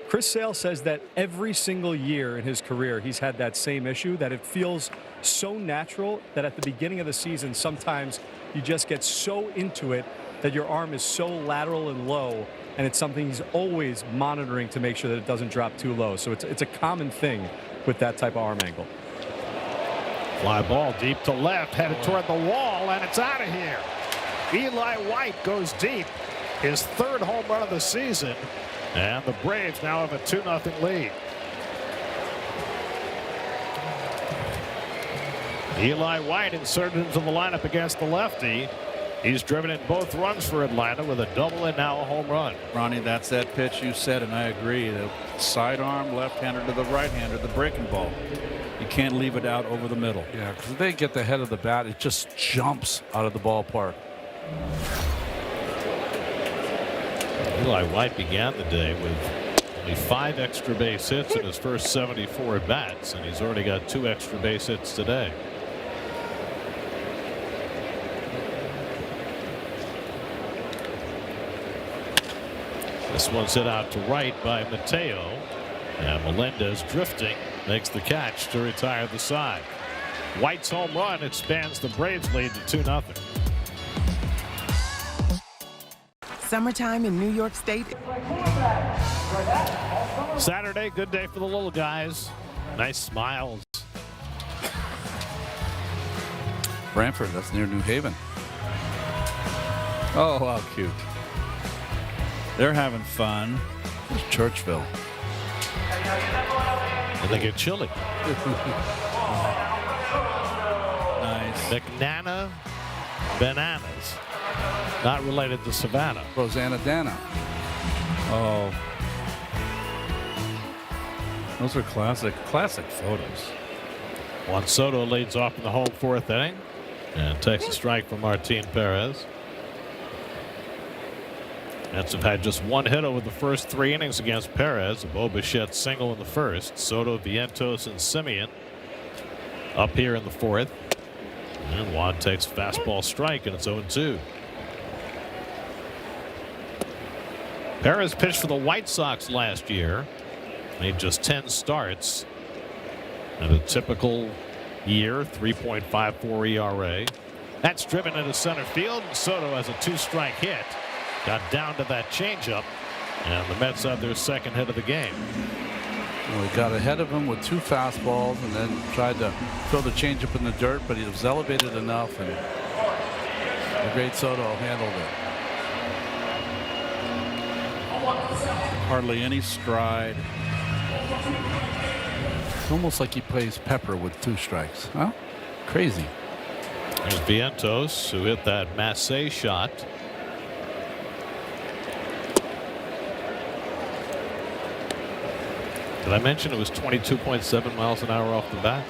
Chris Sale says that every single year in his career he's had that same issue, that it feels so natural that at the beginning of the season sometimes you just get so into it that your arm is so lateral and low, and it's something he's always monitoring to make sure that it doesn't drop too low. So it's a common thing with that type of arm angle. Fly ball deep to left, headed toward the wall, and it's out of here. Eli White goes deep, his 3rd home run of the season, and the Braves now have a 2-0 lead. Eli White inserted into the lineup against the lefty. He's driven in both runs for Atlanta with a double and now a home run. Ronnie, that's that pitch you said, and I agree. The sidearm left-hander to the right-hander, the breaking ball. You can't leave it out over the middle. Yeah, because if they get the head of the bat, it just jumps out of the ballpark. Eli White began the day with only 5 extra base hits in his first 74 at bats, and he's already got 2 extra base hits today. This one's hit out to right by Mateo, and Melendez drifting makes the catch to retire the side. White's home run expands the Braves lead to 2-0. Summertime in New York State. Saturday, good day for the little guys. Nice smiles. Brantford, that's near New Haven. Oh, how cute. They're having fun. It's Churchville. And they get chilly. Nice. McNana Bananas. Not related to Savannah. Rosanna Dana. Oh. Those are classic photos. Juan Soto leads off in the home 4th inning and takes a strike from Martin Perez. Mets have had just 1 hit over the first 3 innings against Perez. A Bo Bichette single in the first. Soto, Vientos, and Simeon up here in the 4th. And Juan takes a fastball strike, and it's 0-2. Perez pitched for the White Sox last year. Made just 10 starts. And a typical year, 3.54 ERA. That's driven into center field. Soto has a 2-strike hit. Got down to that changeup, and the Mets have their 2nd hit of the game. Well, he got ahead of him with 2 fastballs and then tried to throw the changeup in the dirt, but he was elevated enough, and the great Soto handled it. Hardly any stride. It's almost like he plays Pepper with 2 strikes. Huh? Crazy. There's Vientos, who hit that Massey shot. Did I mention it was 22.7 miles an hour off the bat?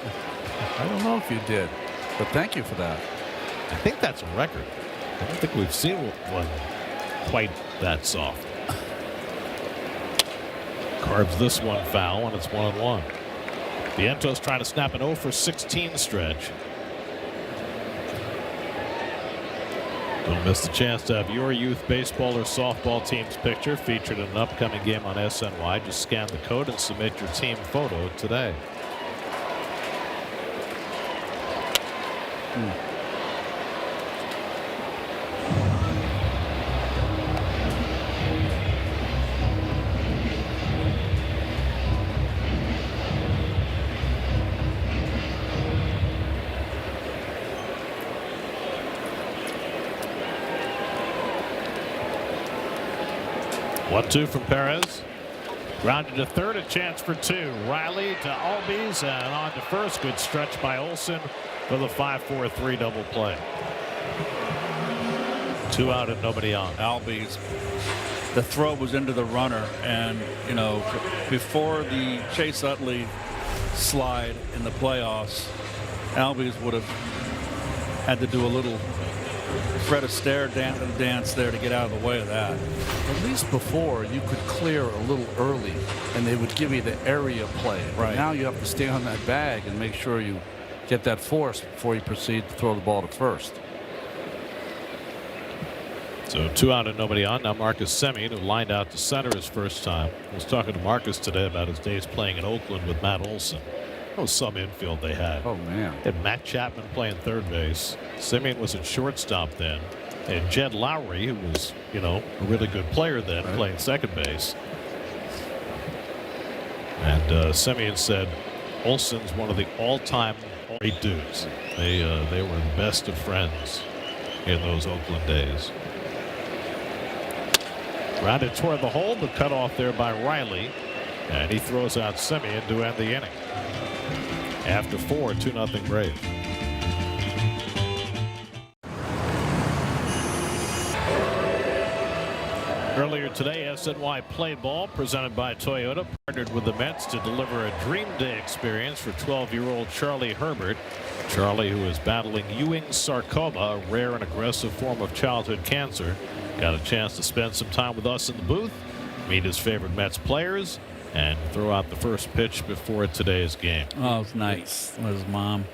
I don't know if you did, but thank you for that. I think that's a record. I don't think we've seen one quite that soft. Carves this one foul, and it's 1-1. Vientos trying to snap an 0 for 16 stretch. Don't miss the chance to have your youth baseball or softball team's picture featured in an upcoming game on SNY. Just scan the code and submit your team photo today. 1-2 from Perez. Grounded to third, a chance for two. Riley to Albies and on to first. Good stretch by Olson for the 5-4-3 double play. 2 out and nobody on. Albies, the throw was into the runner, and you know, before the Chase Utley slide in the playoffs, Albies would have had to do a little Fred Astaire dance there to get out of the way of that. At least before, you could clear a little early, and they would give you the area play. Right. Now you have to stay on that bag and make sure you get that force before you proceed to throw the ball to first. So 2 out and nobody on. Now Marcus Semien, who lined out to center his first time. I was talking to Marcus today about his days playing in Oakland with Matt Olson. Oh, some infield they had. Oh, man. And Matt Chapman playing third base. Semien was at shortstop then. And Jed Lowry, who was, you know, a really good player then, playing second base. And Semien said Olson's one of the all-time great dudes. They were the best of friends in those Oakland days. Grounded toward the hole, but cut off there by Riley. And he throws out Semien to end the inning. After 4, 2-0 Braves. Earlier today, SNY Play Ball, presented by Toyota, partnered with the Mets to deliver a dream day experience for 12-year-old Charlie Herbert. Charlie, who is battling Ewing's sarcoma, a rare and aggressive form of childhood cancer, got a chance to spend some time with us in the booth, meet his favorite Mets players, and throw out the first pitch before today's game. Oh, it was nice with his mom.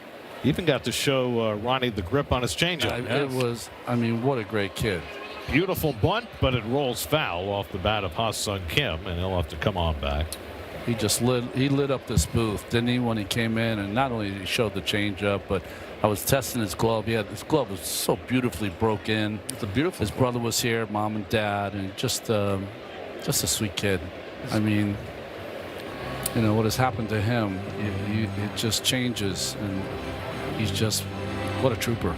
He even got to show Ronnie the grip on his changeup. It was, I mean, what a great kid. Beautiful bunt, but it rolls foul off the bat of Ha-Sung Kim, and he'll have to come on back. He just lit up this booth, didn't he, when he came in? And not only did he show the changeup, but I was testing his glove. His glove was so beautifully broke in. It's a beautiful. His brother was here, mom and dad, and just a sweet kid. I mean, you know what has happened to him? It just changes, and he's just what a trooper.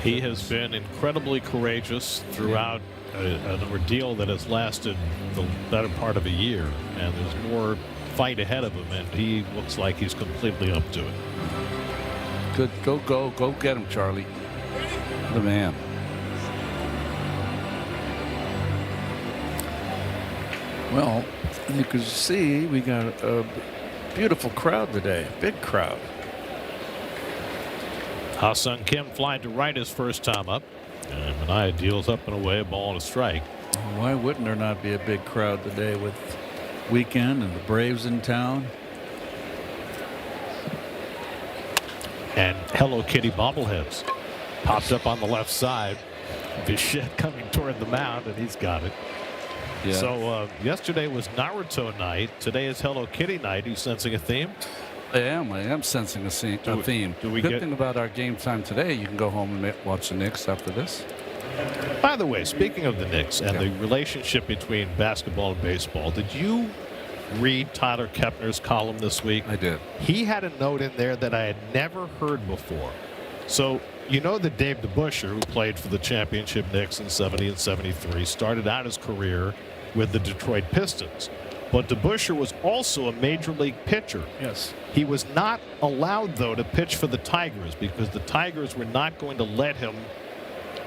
He has been incredibly courageous throughout an ordeal that has lasted the better part of a year, and there's more fight ahead of him, and he looks like he's completely up to it. Good, go get him, Charlie. The man. Well, you can see we got a beautiful crowd today, big crowd. Ha-Sung Kim flying to right his first time up, and Manaea deals up and away, a ball and a strike. Why wouldn't there not be a big crowd today with weekend and the Braves in town? And Hello Kitty bobbleheads popped up on the left side. Bichette coming toward the mound, and he's got it. Yeah. So yesterday was Naruto night. Today is Hello Kitty night. Are you sensing a theme? I am sensing a theme. Good thing about our game time today, you can go home and watch the Knicks after this. By the way, speaking of the Knicks and the relationship between basketball and baseball, did you read Tyler Kepner's column this week? I did. He had a note in there that I had never heard before. So you know that Dave DeBusschere, who played for the championship Knicks in 70 and 73, started out his career with the Detroit Pistons. But DeBusschere was also a major league pitcher. Yes. He was not allowed, though, to pitch for the Tigers because the Tigers were not going to let him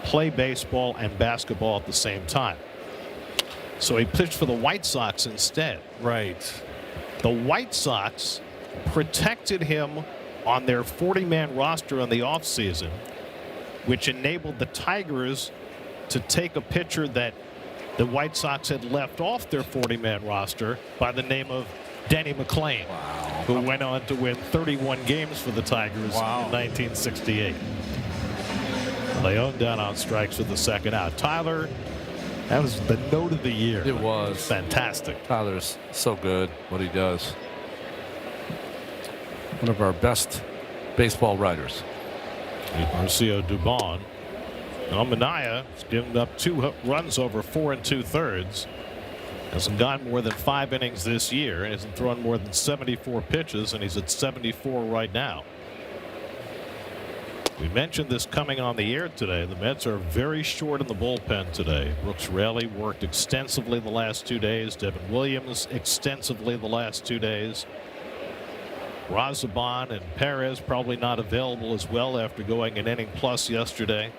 play baseball and basketball at the same time. So he pitched for the White Sox instead. Right. The White Sox protected him on their 40-man roster in the offseason, which enabled the Tigers to take a pitcher that the White Sox had left off their 40-man roster by the name of Denny McClain, who went on to win 31 games for the Tigers in 1968. Leon down on strikes with the second out. Tyler, that was the note of the year. It was fantastic. Tyler's so good what he does. One of our best baseball writers. Marcio Dubon. Now Manaea has given up 2 runs over 4 2/3. Hasn't gone more than 5 innings this year and hasn't thrown more than 74 pitches, and he's at 74 right now. We mentioned this coming on the air today. The Mets are very short in the bullpen today. Brooks Raley worked extensively the last 2 days. Devin Williams extensively the last 2 days. Razabon and Perez probably not available as well after going an inning plus yesterday.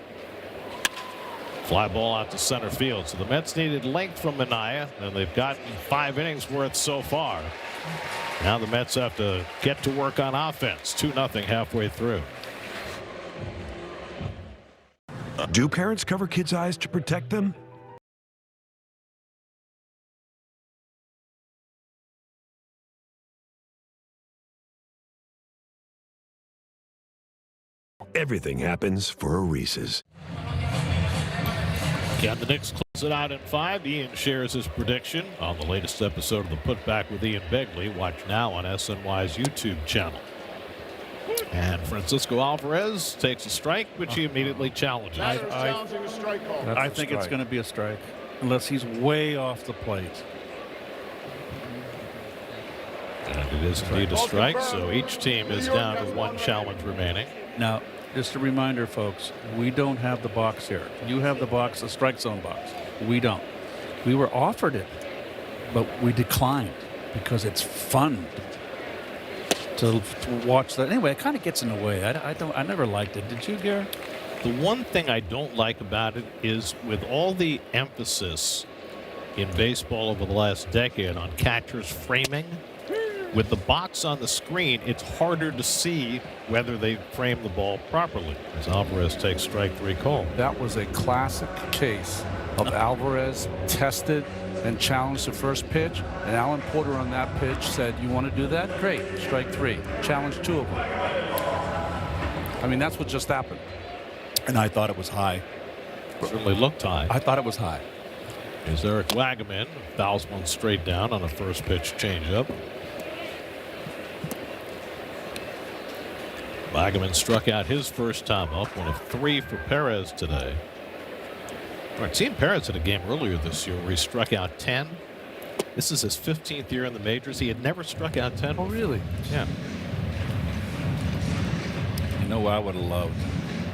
Fly ball out to center field. So the Mets needed length from Minaya, and they've gotten 5 innings worth so far. Now the Mets have to get to work on offense. 2-0 halfway through. Do parents cover kids' eyes to protect them? Everything happens for a Reese's. Can the Knicks close it out in 5? Ian shares his prediction on the latest episode of the Putback with Ian Begley. Watch now on SNY's YouTube channel. And Francisco Alvarez takes a strike, which he immediately challenges. Challenging a strike call. I think it's going to be a strike, unless he's way off the plate. And it is indeed a strike, so each team is down to 1 challenge remaining. Now, just a reminder, folks, we don't have the box here. You have the box, the strike zone box. We don't. We were offered it, but we declined because it's fun to watch that. Anyway, it kind of gets in the way. I never liked it. Did you, Gary? The one thing I don't like about it is, with all the emphasis in baseball over the last decade on catchers framing, with the box on the screen, it's harder to see whether they frame the ball properly. As Alvarez takes strike 3 call. That was a classic case of Alvarez tested and challenged the first pitch, and Alan Porter on that pitch said, "You want to do that? Great. Strike 3. Challenge 2 of them." I mean, that's what just happened. And I thought it was high. Certainly looked high. I thought it was high. Here's Eric Wagaman. Fouls one straight down on a first pitch changeup. Wagaman struck out his first time up, 1 of 3 for Perez today. I'd seen Perez in a game earlier this year where he struck out 10. This is his 15th year in the majors. He had never struck out 10. Oh, really? Yeah. You know, I would have loved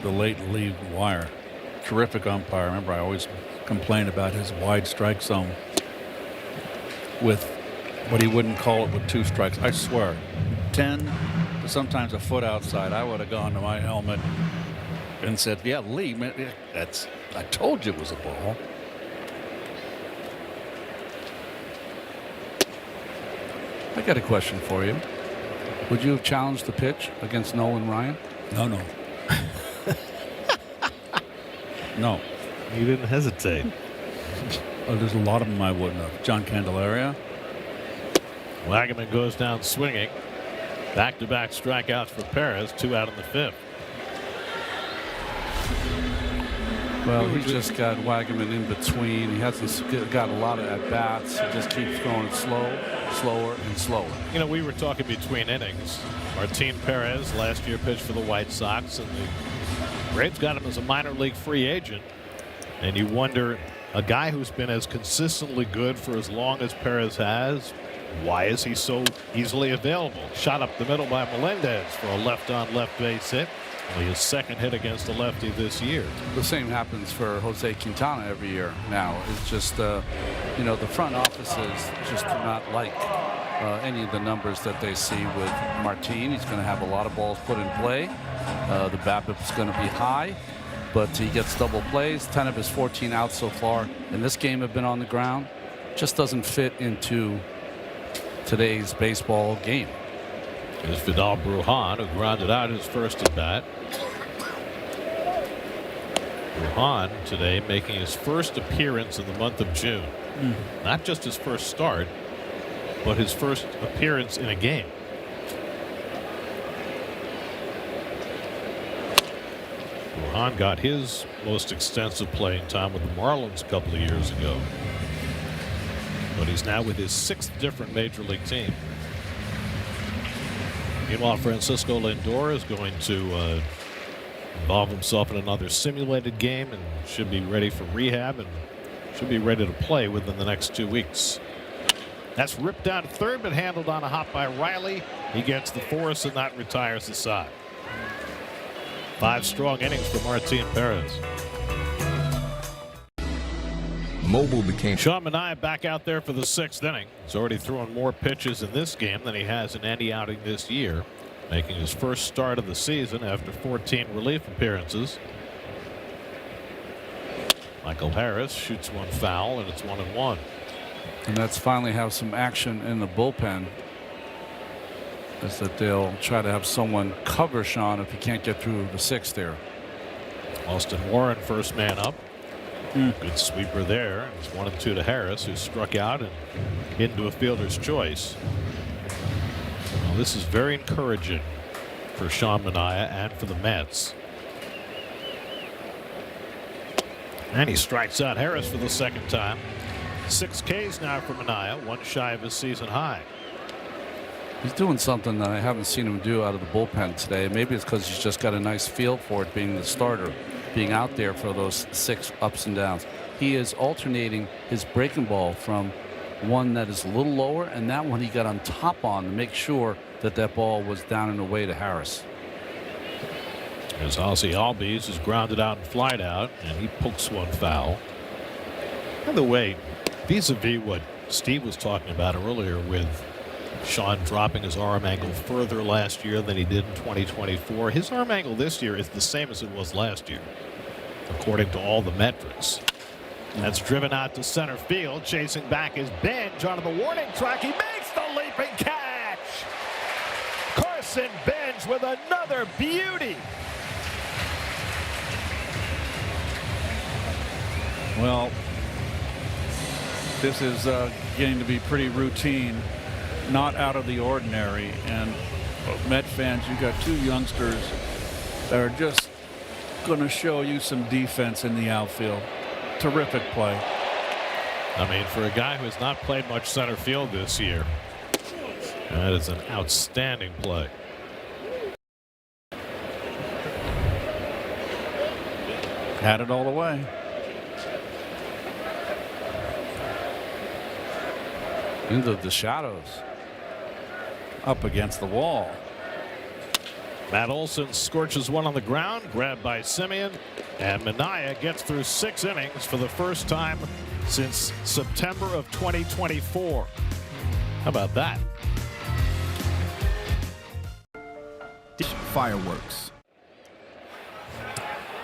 the late Lee Wire. Terrific umpire. Remember, I always complained about his wide strike zone with what he wouldn't call it with 2 strikes. I swear, 10 to sometimes a foot outside. I would have gone to my helmet and said, "Yeah, Lee, man, I told you it was a ball." I got a question for you. Would you have challenged the pitch against Nolan Ryan? No. No. He didn't hesitate. Oh, there's a lot of them I wouldn't have. John Candelaria. Wagaman goes down swinging. Back-to-back strikeouts for Perez, 2 out in the 5th. Well, he just got Wagaman in between. He hasn't got a lot of at-bats. He just keeps going slower, and slower. You know, we were talking between innings. Martin Perez last year pitched for the White Sox, and the Braves got him as a minor league free agent. And you wonder, a guy who's been as consistently good for as long as Perez has, why is he so easily available? Shot up the middle by Melendez for a left-on left base hit. Only his 2nd hit against a lefty this year. The same happens for Jose Quintana every year now. It's just, you know, the front offices just do not like any of the numbers that they see with Martin. He's going to have a lot of balls put in play. The BABIP's going to be high, but he gets double plays. 10 of his 14 outs so far in this game have been on the ground. Just doesn't fit into today's baseball game. Is Vidal Brujan, who grounded out his first at bat. Brujan today making his first appearance in the month of June. Not just his first start, but his first appearance in a game. Brujan got his most extensive playing time with the Marlins a couple of years ago. But he's now with his 6th different major league team. Meanwhile, Francisco Lindor is going to involve himself in another simulated game and should be ready for rehab and should be ready to play within the next 2 weeks. That's ripped down third, but handled on a hop by Riley. He gets the force and that retires the side. 5 strong innings for Martin Perez. Mobile became Sean Manaea back out there for the 6th inning. He's already thrown more pitches in this game than he has in any outing this year, making his first start of the season after 14 relief appearances. Michael Harris shoots one foul, and it's 1-1. And that's finally have some action in the bullpen. Is that they'll try to have someone cover Sean if he can't get through the 6th there. Austin Warren first man up. Good sweeper there. It's 1-2 to Harris, who struck out and into a fielder's choice. Well, this is very encouraging for Sean Manaea and for the Mets. And he strikes out Harris for the 2nd time. 6 Ks now for Manaea, 1 shy of his season high. He's doing something that I haven't seen him do out of the bullpen today. Maybe it's because he's just got a nice feel for it, being the starter, being out there for those 6 ups and downs. He is alternating his breaking ball from one that is a little lower, and that one he got on top on to make sure that that ball was down and away to Harris. As Ozzie Albies is grounded out and flied out, and he pokes one foul. By the way, vis-a-vis what Steve was talking about earlier with Sean dropping his arm angle further last year than he did in 2024. His arm angle this year is the same as it was last year, according to all the metrics. That's driven out to center field. Chasing back is Benj onto the warning track. He makes the leaping catch. Carson Benj with another beauty. Well, this is getting to be pretty routine, not out of the ordinary. And Met fans, you got 2 youngsters that are just going to show you some defense in the outfield. Terrific play. I mean, for a guy who has not played much center field this year, that is an outstanding play. Had it all the way. Into the shadows. Up against the wall. Matt Olson scorches one on the ground, grabbed by Simeon, and Manaea gets through 6 innings for the first time since September of 2024. How about that? fireworks.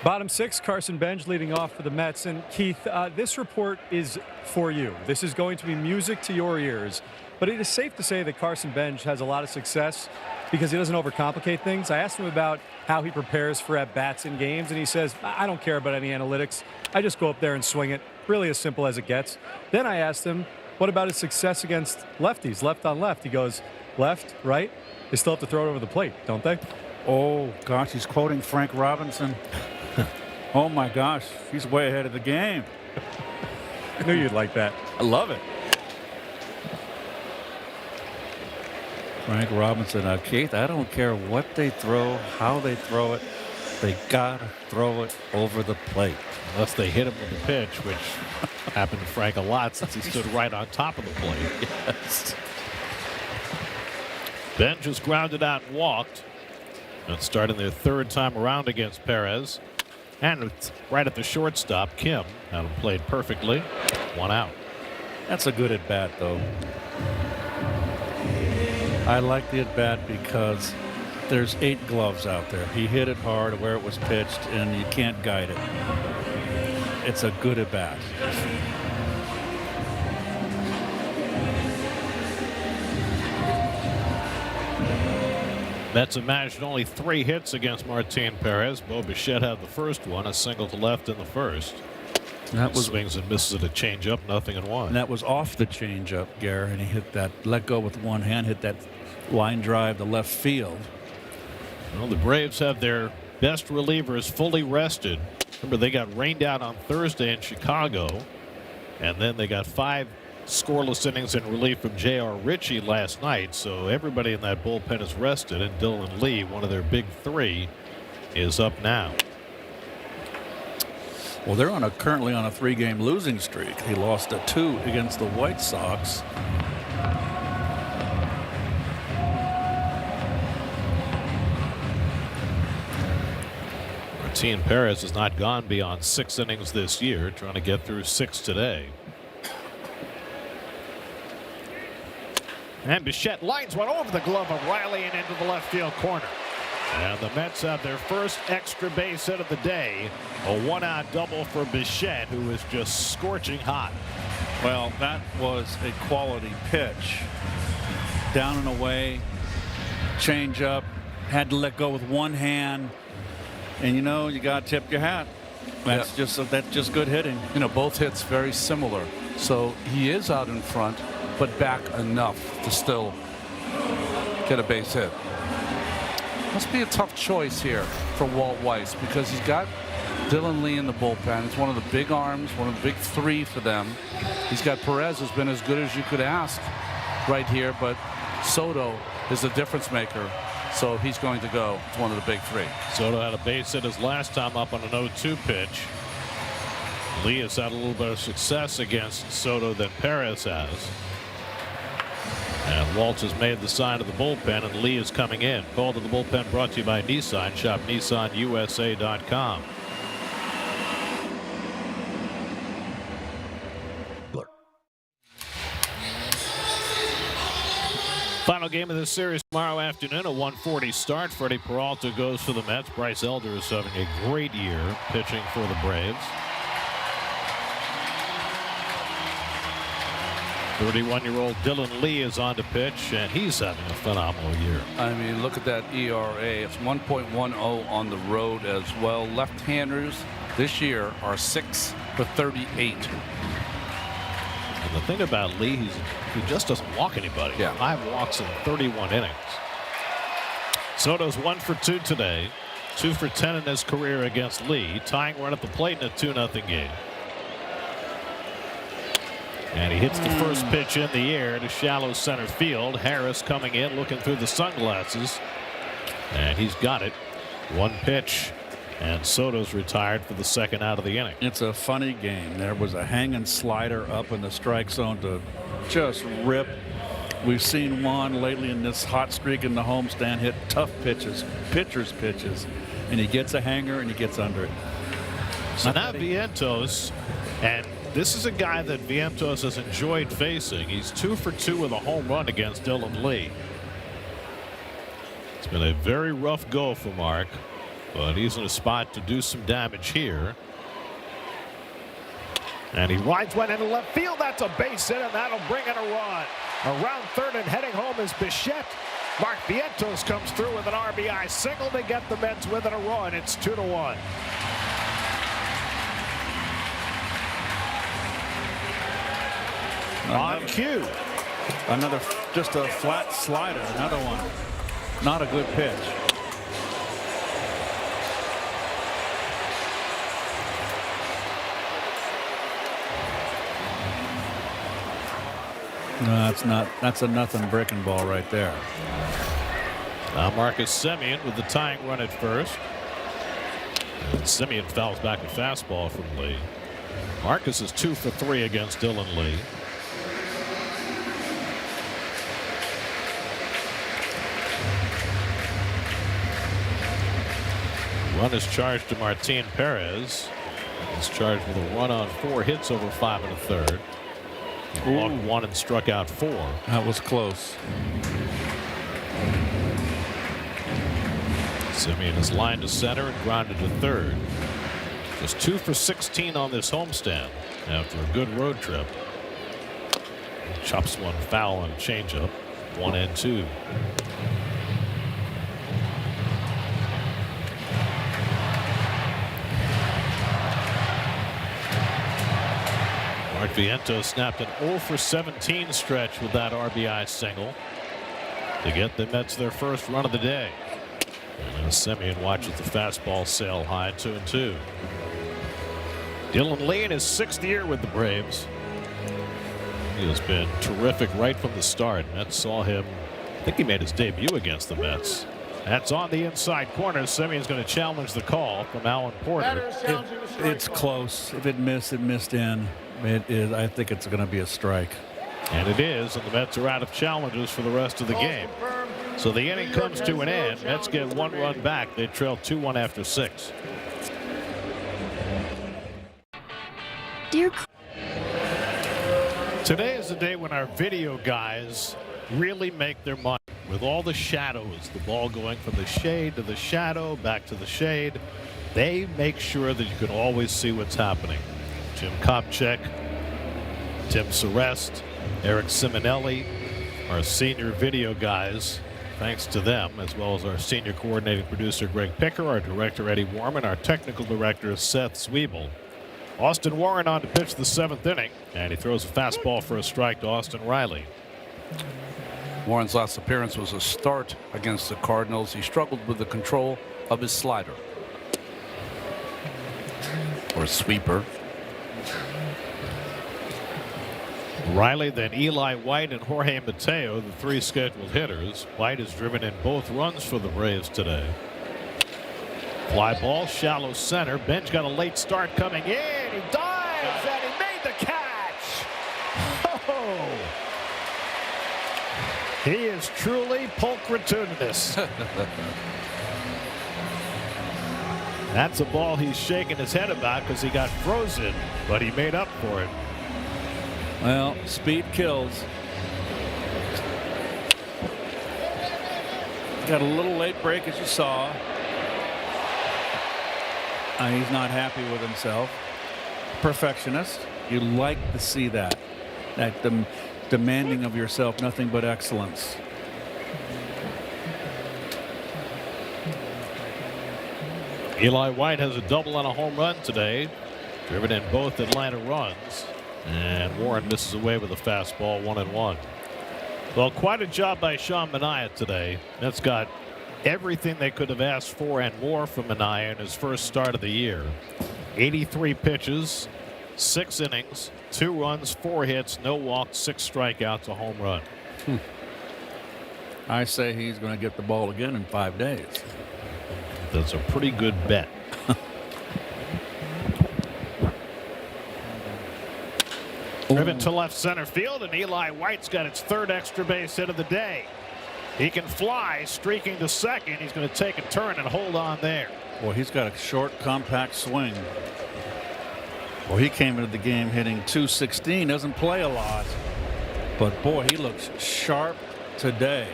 Bottom 6, Carson Benj leading off for the Mets. And Keith, this report is for you. This is going to be music to your ears. But it is safe to say that Carson Benj has a lot of success because he doesn't overcomplicate things. I asked him about how he prepares for at-bats in games, and he says, I don't care about any analytics. I just go up there and swing it. Really as simple as it gets. Then I asked him, what about his success against lefties, left on left? He goes, left, right? They still have to throw it over the plate, don't they? Oh, gosh, he's quoting Frank Robinson. Oh, my gosh, he's way ahead of the game. I knew you'd like that. I love it. Frank Robinson. Keith, I don't care what they throw, how they throw it. They got to throw it over the plate. Unless they hit him with a pitch, which happened to Frank a lot since he stood right on top of the plate. Yes. Benj was grounded out and walked. And starting their 3rd time around against Perez. And it's right at the shortstop, Kim had him played perfectly. 1 out. That's a good at-bat, though. I like the at-bat because there's 8 gloves out there. He hit it hard where it was pitched, and you can't guide it. It's a good at-bat. Mets have managed only 3 hits against Martin Perez. Bo Bichette had the first one, a single to left in the first. That was swings and misses at a changeup, 0-1. And that was off the changeup, Gary, and he hit that, let go with one hand, hit that line drive to left field. Well, the Braves have their best relievers fully rested. Remember, they got rained out on Thursday in Chicago, and then they got 5 scoreless innings in relief from J.R. Ritchie last night. So everybody in that bullpen is rested, and Dylan Lee, one of their big 3, is up now. Well, they're currently on a 3-game losing streak. He lost a 2 against the White Sox. Martin Perez has not gone beyond 6 innings this year, trying to get through 6 today. And Bichette lines one over the glove of Riley and into the left field corner. And the Mets have their first extra base hit of the day. A 1-out double for Bichette, who is just scorching hot. Well, that was a quality pitch. Down and away, change up, had to let go with one hand, and you know you got to tip your hat. That's just good hitting. You know, both hits very similar. So he is out in front, but back enough to still get a base hit. Must be a tough choice here for Walt Weiss because he's got Dylan Lee in the bullpen. It's one of the big arms, one of the big 3 for them. He's got Perez, who's been as good as you could ask right here, but Soto is the difference maker, so he's going to go. It's one of the big 3. Soto had a base hit his last time up on an 0-2 pitch. Lee has had a little bit of success against Soto than Perez has. And Waltz has made the sign of the bullpen, and Lee is coming in. Call to the bullpen brought to you by Nissan. Shop NissanUSA.com. Final game of this series tomorrow afternoon, a 1:40 start. Freddie Peralta goes for the Mets. Bryce Elder is having a great year pitching for the Braves. 31-year-old Dylan Lee is on to pitch, and he's having a phenomenal year. I mean, look at that ERA. It's 1.10 on the road as well. Left-handers this year are 6 for 38. And the thing about Lee, he just doesn't walk anybody. Yeah. 5 walks in 31 innings. Soto's 1 for 2 today. 2 for 10 in his career against Lee. Tying run at the plate in a 2-0 game. And he hits the first pitch in the air to shallow center field. Harris coming in, looking through the sunglasses. And he's got it. 1 pitch. And Soto's retired for the 2nd out of the inning. It's a funny game. There was a hanging slider up in the strike zone to just rip. We've seen Juan lately in this hot streak in the homestand hit tough pitches, pitcher's pitches, and he gets a hanger and he gets under it. So now Vientos, and this is a guy that Vientos has enjoyed facing. He's 2 for 2 with a home run against Dylan Lee. It's been a very rough go for Mark, but he's in a spot to do some damage here. And he rides one into left field. That's a base hit, and that'll bring in a run. Around third and heading home is Bichette. Mark Vientos comes through with an RBI single to get the Mets within a run. It's 2-1. On cue. Another, just a flat slider. Another one. Not a good pitch. No, that's not. That's a nothing breaking ball right there. Now Marcus Semien with the tying run at first. And Semien fouls back a fastball from Lee. Marcus is 2 for 3 against Dylan Lee. Run is charged to Martin Perez. He's charged with a run on 4 hits over 5 1/3. He walked 1 and struck out 4. That was close. Semien is lined to center and grounded to third. Just 2 for 16 on this homestand after a good road trip. He chops one foul on a changeup. 1-2. Mark Vientos snapped an 0 for 17 stretch with that RBI single to get the Mets their first run of the day. And Semien watches the fastball sail high. 2-2. Dylan Lee in his 6th year with the Braves. He has been terrific right from the start. Mets saw him. I think he made his debut against the Mets. That's on the inside corner. Semien's going to challenge the call from Alan Porter. It's close. If it missed in. It is. I think it's going to be a strike. And it is, and the Mets are out of challenges for the rest of the game. So the inning comes to an end. Mets get 1 run back. They trail 2-1 after 6. Dear Today is the day when our video guys really make their money. With all the shadows, the ball going from the shade to the shadow, back to the shade, they make sure that you can always see what's happening. Jim Kopchak, Tim Serest, Eric Simonelli, our senior video guys, thanks to them, as well as our senior coordinating producer Greg Picker, our director Eddie Warman, our technical director Seth Zwiebel. Austin Warren on to pitch the 7th inning, and he throws a fastball for a strike to Austin Riley. Warren's last appearance was a start against the Cardinals. He struggled with the control of his slider. Or sweeper. Riley, then Eli White and Jorge Mateo, the 3 scheduled hitters. White has driven in both runs for the Braves today. Fly ball, shallow center. Bench got a late start coming in. He dives and he made the catch. Oh, he is truly pulchritudinous. That's a ball he's shaking his head about because he got frozen, but he made up for it. Well, speed kills. Got a little late break, as you saw. He's not happy with himself. Perfectionist. You like to see that. That demanding of yourself nothing but excellence. Eli White has a double and a home run today. Driven in both Atlanta runs. And Warren misses away with a fastball, 1-1. Well, quite a job by Sean Manaea today. That's got everything they could have asked for and more from Manaea in his first start of the year. 83 pitches, 6 innings, 2 runs, 4 hits, no walks, 6 strikeouts, a home run. I say he's going to get the ball again in 5 days. That's a pretty good bet. Driven to left center field, and Eli White's got its 3rd extra base hit of the day. He can fly, streaking to second. He's going to take a turn and hold on there. Well, he's got a short, compact swing. Well, he came into the game hitting .216. Doesn't play a lot, but boy, he looks sharp today.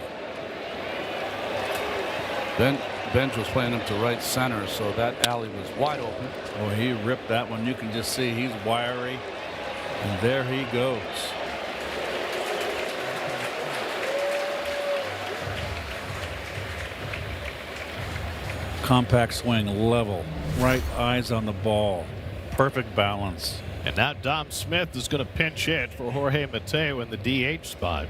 Bench was playing him to right center, so that alley was wide open. Oh, he ripped that one. You can just see he's wiry. And there he goes. Compact swing, level, right eyes on the ball, perfect balance. And now Dom Smith is going to pinch hit for Jorge Mateo in the DH spot.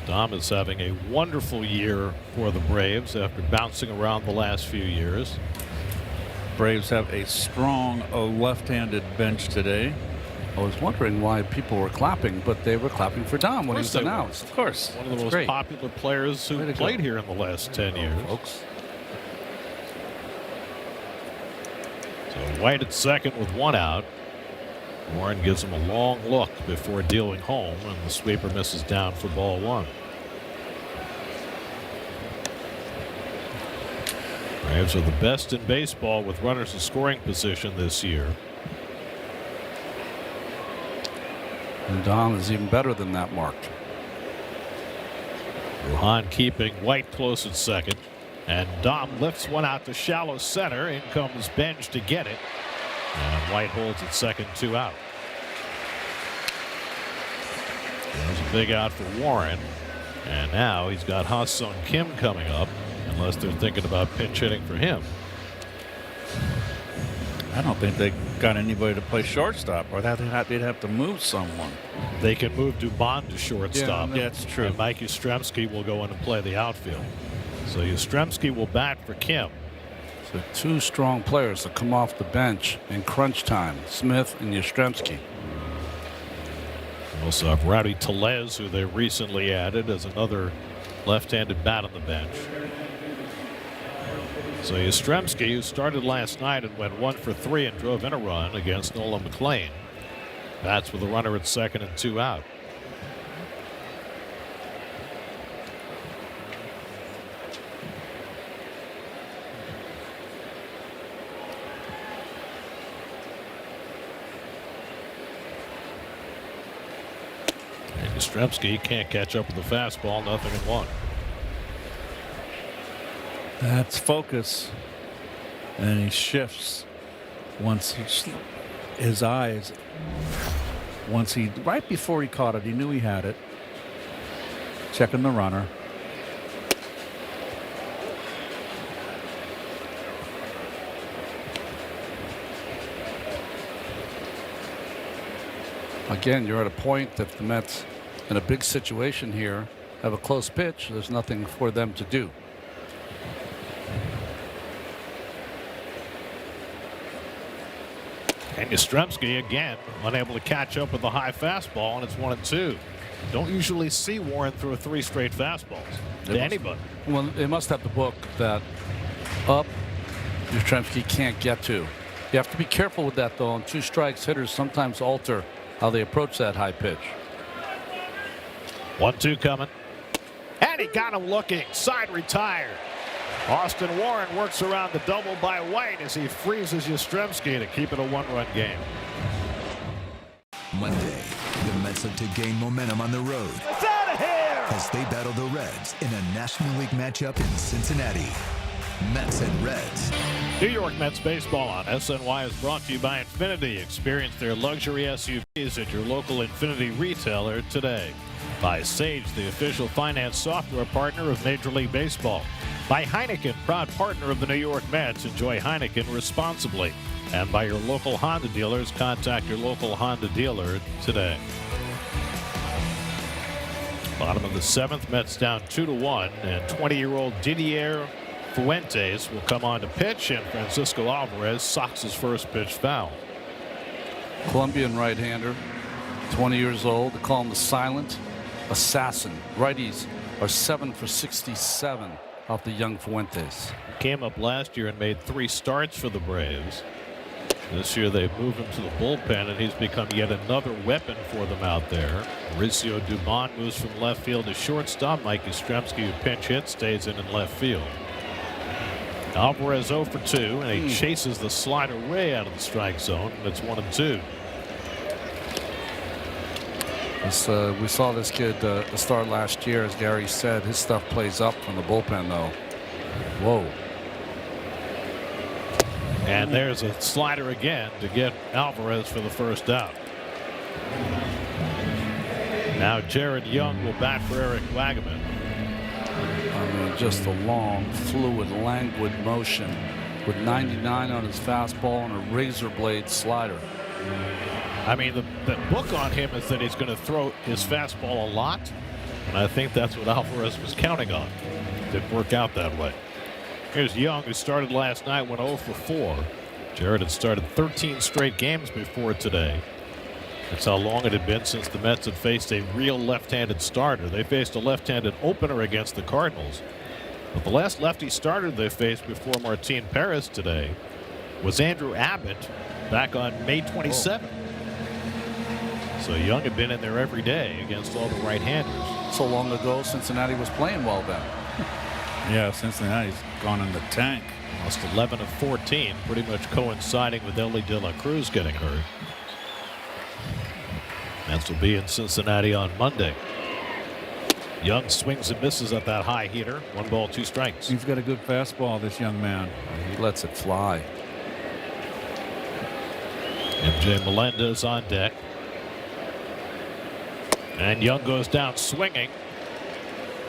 Dom is having a wonderful year for the Braves after bouncing around the last few years. Braves have a strong left-handed bench today. I was wondering why people were clapping, but they were clapping for Dom when he was announced. Of course. One of the most popular players who played here in the last 10 years. Folks. So White at second with 1 out. Warren gives him a long look before dealing home, and the sweeper misses down for ball 1. Braves are the best in baseball with runners in scoring position this year. And Dom is even better than that mark. Ruhan keeping White close at second. And Dom lifts one out to shallow center. In comes Benj to get it. And White holds at second, 2 out. There's a big out for Warren. And now he's got Ha-Sung Kim coming up, unless they're thinking about pinch hitting for him. I don't think they got anybody to play shortstop, or they'd have to move someone. They can move Dubon to shortstop. Yeah, that's true. And Mike Yastrzemski will go in and play the outfield. So Yastrzemski will bat for Kim. So 2 strong players that come off the bench in crunch time, Smith and Yastrzemski. We also have Rowdy Tellez, who they recently added as another left-handed bat on the bench. So Yastrzemski, who started last night and went 1 for 3 and drove in a run against Nolan McLean, bats with a runner at second and 2 out. Yastrzemski can't catch up with the fastball, 0-1. That's focus. And he shifts once his eyes. Right before he caught it, he knew he had it. Checking the runner. Again, you're at a point that the Mets, in a big situation here, have a close pitch. There's nothing for them to do. And Yastrzemski again unable to catch up with the high fastball, and it's 1-2. Don't usually see Warren throw 3 straight fastballs to anybody. Well, they must have the book that up Yastrzemski can't get to. You have to be careful with that, though. On 2 strikes, hitters sometimes alter how they approach that high pitch. 1-2 coming. And he got him looking. Side retired. Austin Warren works around the double by White as he freezes Yastrzemski to keep it a 1-run game. Monday, the Mets look to gain momentum on the road. It's out of here! As they battle the Reds in a National League matchup in Cincinnati. Mets and Reds. New York Mets baseball on SNY is brought to you by Infinity. Experience their luxury SUVs at your local Infinity retailer today. By Sage, the official finance software partner of Major League Baseball. By Heineken, proud partner of the New York Mets. Enjoy Heineken responsibly. And by your local Honda dealers. Contact your local Honda dealer today. Bottom of the 7th, Mets down 2-1, and 20-year-old Didier Fuentes will come on to pitch, and Francisco Alvarez socks his first pitch foul. Colombian right-hander, 20 years old. They call him the silent assassin. Righties are 7 for 67 off the young Fuentes. Came up last year and made 3 starts for the Braves. This year they've moved him to the bullpen, and he's become yet another weapon for them out there. Mauricio Dubon moves from left field to shortstop. Mike Yastrzemski, who pinch hit, stays in left field. Alvarez 0 for 2, and he chases the slider way out of the strike zone, and it's 1-2. We saw this kid start last year, as Gary said. His stuff plays up from the bullpen, though. Whoa. And there's a slider again to get Alvarez for the first out. Now Jared Young will bat for Eric Wagaman. I mean, just a long, fluid, languid motion with 99 on his fastball and a razor blade slider. I mean, the book on him is that he's going to throw his fastball a lot, and I think that's what Alvarez was counting on. Didn't work out that way. Here's Young, who started last night, went 0 for 4. Jared had started 13 straight games before today. That's how long it had been since the Mets had faced a real left-handed starter. They faced a left-handed opener against the Cardinals. But the last lefty starter they faced before Martin Perez today was Andrew Abbott back on May 27th. So Young had been in there every day against all the right-handers. So long ago, Cincinnati was playing well then. Yeah, Cincinnati's gone in the tank. Lost 11 of 14, pretty much coinciding with Ellie De La Cruz getting hurt. Mets will be in Cincinnati on Monday. Young swings and misses at that high heater. 1 ball, 2 strikes. He's got a good fastball, this young man. He lets it fly. MJ Melendez on deck. And Young goes down swinging.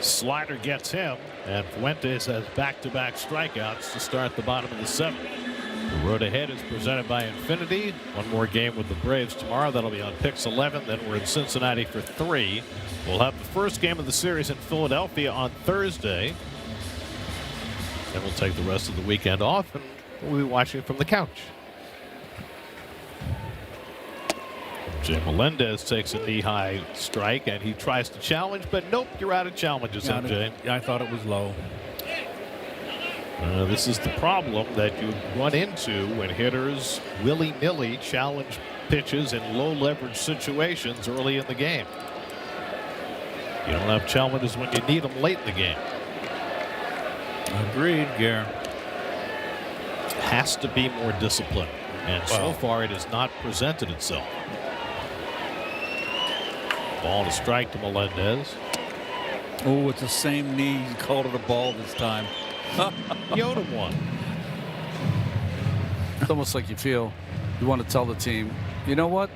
Slider gets him, and Fuentes has back-to-back strikeouts to start the bottom of the 7th. The road ahead is presented by Infinity. One more game with the Braves tomorrow. That'll be on Pix 11. Then we're in Cincinnati for 3. We'll have the first game of the series in Philadelphia on Thursday. Then we'll take the rest of the weekend off, and we'll be watching from the couch. Jim Melendez takes a knee-high strike, and he tries to challenge, but nope, you're out of challenges, MJ. I thought it was low. This is the problem that you run into when hitters willy-nilly challenge pitches in low-leverage situations early in the game. You don't have challenges when you need them late in the game. Agreed, Gare. Has to be more disciplined, and so far it has not presented itself. Ball and a strike to Melendez. Oh, it's the same knee. He called it a ball this time. Yoda one. It's almost like you want to tell the team, you know what?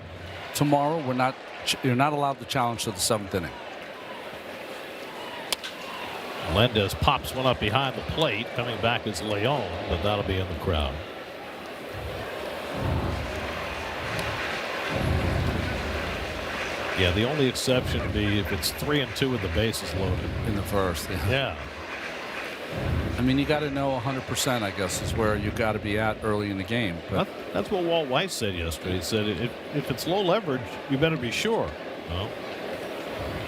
Tomorrow you're not allowed to challenge to the 7th inning. Melendez pops one up behind the plate. Coming back is Leon, but that'll be in the crowd. Yeah, the only exception would be if it's 3-2 with the bases loaded in the first. Yeah. I mean, you got to know 100%, I guess, is where you got to be at early in the game. But that's what Walt White said yesterday. He said if it's low leverage, you better be sure. Well,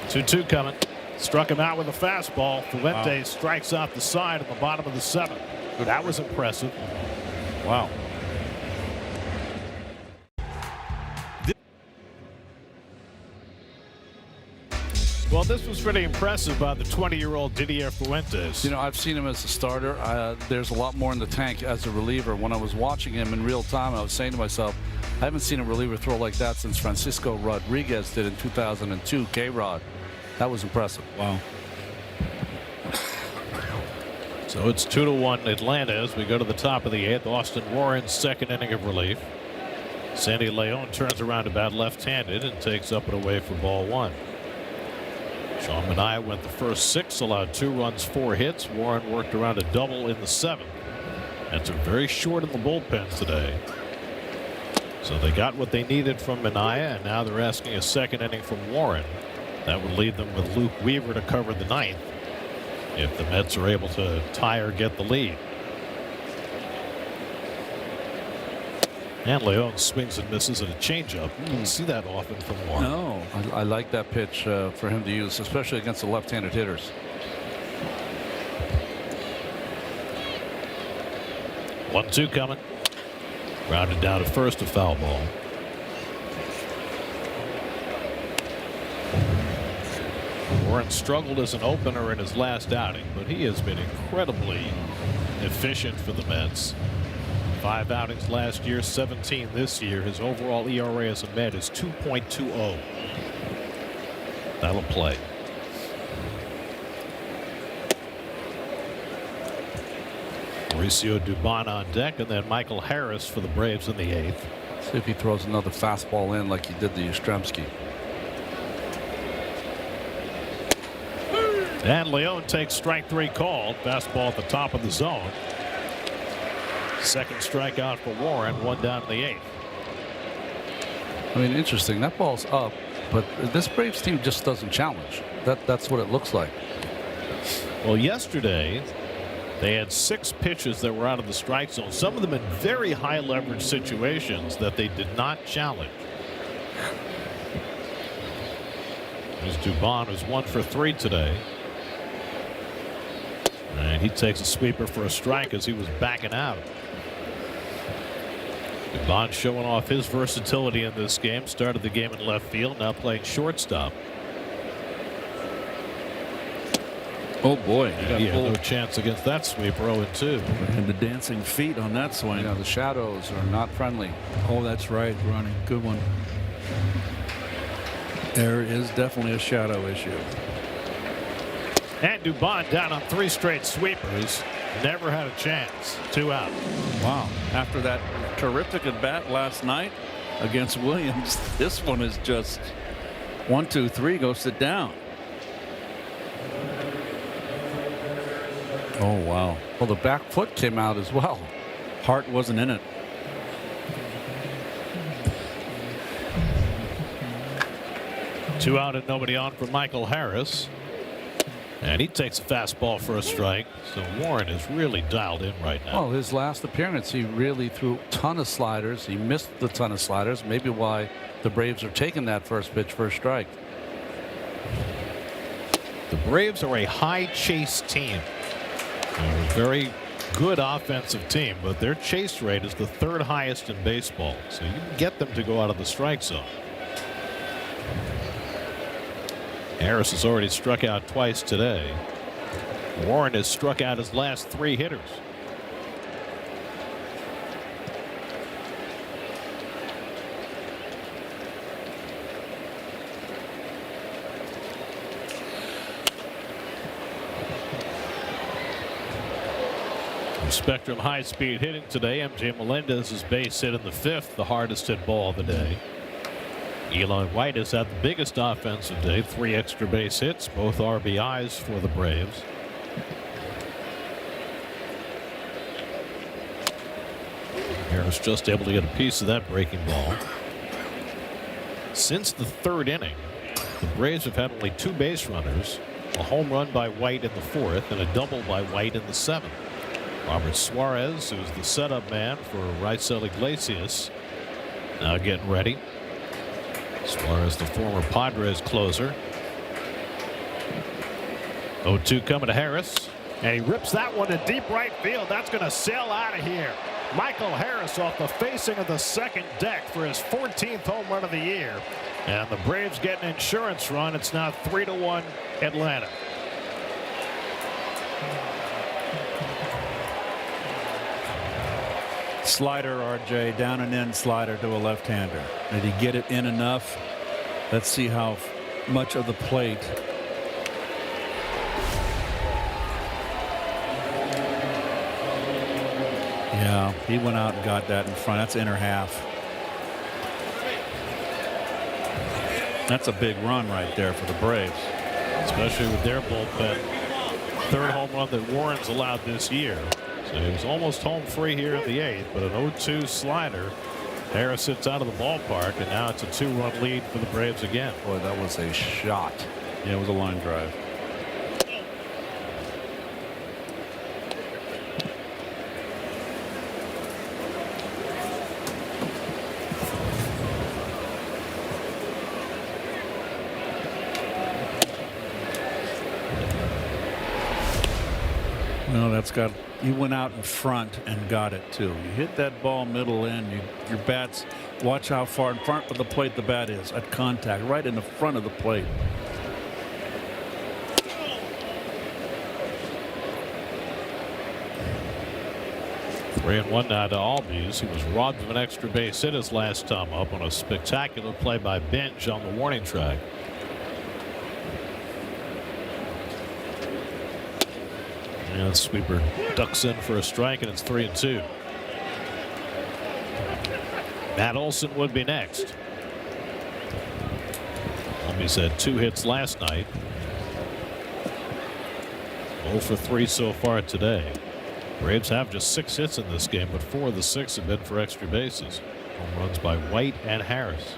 2-2 coming. Struck him out with a fastball. Fuentes strikes out the side at the bottom of the 7th. That was impressive. Wow. Well, this was pretty impressive by the 20-year-old Didier Fuentes. You know, I've seen him as a starter. There's a lot more in the tank as a reliever. When I was watching him in real time, I was saying to myself, I haven't seen a reliever throw like that since Francisco Rodriguez did in 2002, K-Rod. That was impressive. Wow. So it's 2-1 Atlanta as we go to the top of the 8th. Austin Warren's 2nd inning of relief. Sandy Leon turns around to bat left-handed and takes up and away for ball 1. Sean Manaea went the first 6, allowed 2 runs, 4 hits. Warren worked around a double in the 7th. And took very short in the bullpen today. So they got what they needed from Manaea, and now they're asking a 2nd inning from Warren. That would leave them with Luke Weaver to cover the 9th if the Mets are able to tie or get the lead. And Leon swings and misses at a changeup. You don't see that often from Warren. No, I like that pitch for him to use, especially against the left-handed hitters. 1-2 coming. Grounded down to first, a foul ball. Warren struggled as an opener in his last outing, but he has been incredibly efficient for the Mets. 5 outings last year, 17 this year. His overall ERA as a Met is 2.20. That'll play. Mauricio Dubon on deck, and then Michael Harris for the Braves in the 8th. See if he throws another fastball in like he did to Yastrzemski. And Leon takes strike 3 called. Fastball at the top of the zone. 2nd strikeout for Warren, 1 down in the 8th. I mean, interesting. That ball's up, but this Braves team just doesn't challenge. That's what it looks like. Well, yesterday they had 6 pitches that were out of the strike zone, some of them in very high leverage situations that they did not challenge. As Dubon was 1 for 3 today. And he takes a sweeper for a strike as he was backing out. Dubon showing off his versatility in this game. Started the game in left field, now playing shortstop. Oh boy, he had no chance against that sweeper. 0-2. And the dancing feet on that swing. Yeah, the shadows are not friendly. Oh, that's right, Ronnie. Good one. There is definitely a shadow issue. And Dubon down on 3 straight sweepers. Never had a chance. 2 out. Wow. After that terrific at bat last night against Williams, this one is just 1, 2, 3, go sit down. Oh, wow. Well, the back foot came out as well. Heart wasn't in it. Two out and nobody on for Michael Harris. And he takes a fastball for a strike. So Warren is really dialed in right now. Well, his last appearance, he really threw a ton of sliders. He missed the ton of sliders. Maybe why the Braves are taking that first pitch for a strike. The Braves are a high chase team. They're a very good offensive team, but their chase rate is the 3rd highest in baseball. So you can get them to go out of the strike zone. Harris has already struck out twice today. Warren has struck out his last 3 hitters. Spectrum high-speed hitting today. MJ Melendez's base hit in the 5th, the hardest hit ball of the day. Eli White has had the biggest offensive day, 3 extra base hits, both RBIs for the Braves. Harris just able to get a piece of that breaking ball. Since the 3rd inning, the Braves have had only 2 base runners, a home run by White in the 4th and a double by White in the 7th. Robert Suarez, who's the setup man for Raisel Iglesias, now getting ready. Suarez, the former Padres closer. 0-2 coming to Harris. And he rips that one to deep right field. That's going to sail out of here. Michael Harris off the facing of the second deck for his 14th home run of the year. And the Braves get an insurance run. It's now 3-1 Atlanta. Slider, RJ, down and in slider to a left-hander. Did he get it in enough? Let's see how much of the plate. Yeah, he went out and got that in front. That's inner half. That's a big run right there for the Braves. Especially with their bullpen. 3rd home run that Warren's allowed this year. So he was almost home free here in the 8th, but an 0-2 slider. Harris sits out of the ballpark, and now it's a 2-run lead for the Braves again. Boy, that was a shot. Yeah, it was a line drive. No, that's got. He went out in front and got it too. You hit that ball middle in. Your bats. Watch how far in front of the plate the bat is at contact, right in the front of the plate. Three and 1 now to Albies, who was robbed of an extra base hit his last time up on a spectacular play by Bench on the warning track. And the sweeper ducks in for a strike, and it's 3-2. Matt Olson would be next. Albies had 2 hits last night. 0 for 3 so far today. Braves have just 6 hits in this game, but 4 of the 6 have been for extra bases. Home runs by White and Harris.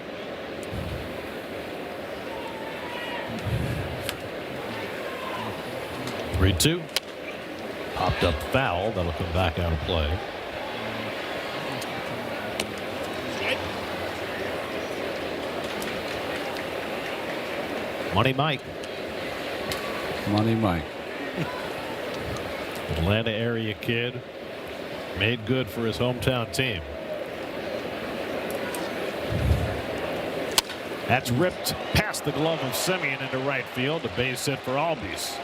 (3-2). Popped up foul. That'll come back out of play. Money Mike. Money Mike. Atlanta area kid. Made good for his hometown team. That's ripped past the glove of Semien into right field. A base hit for Albies.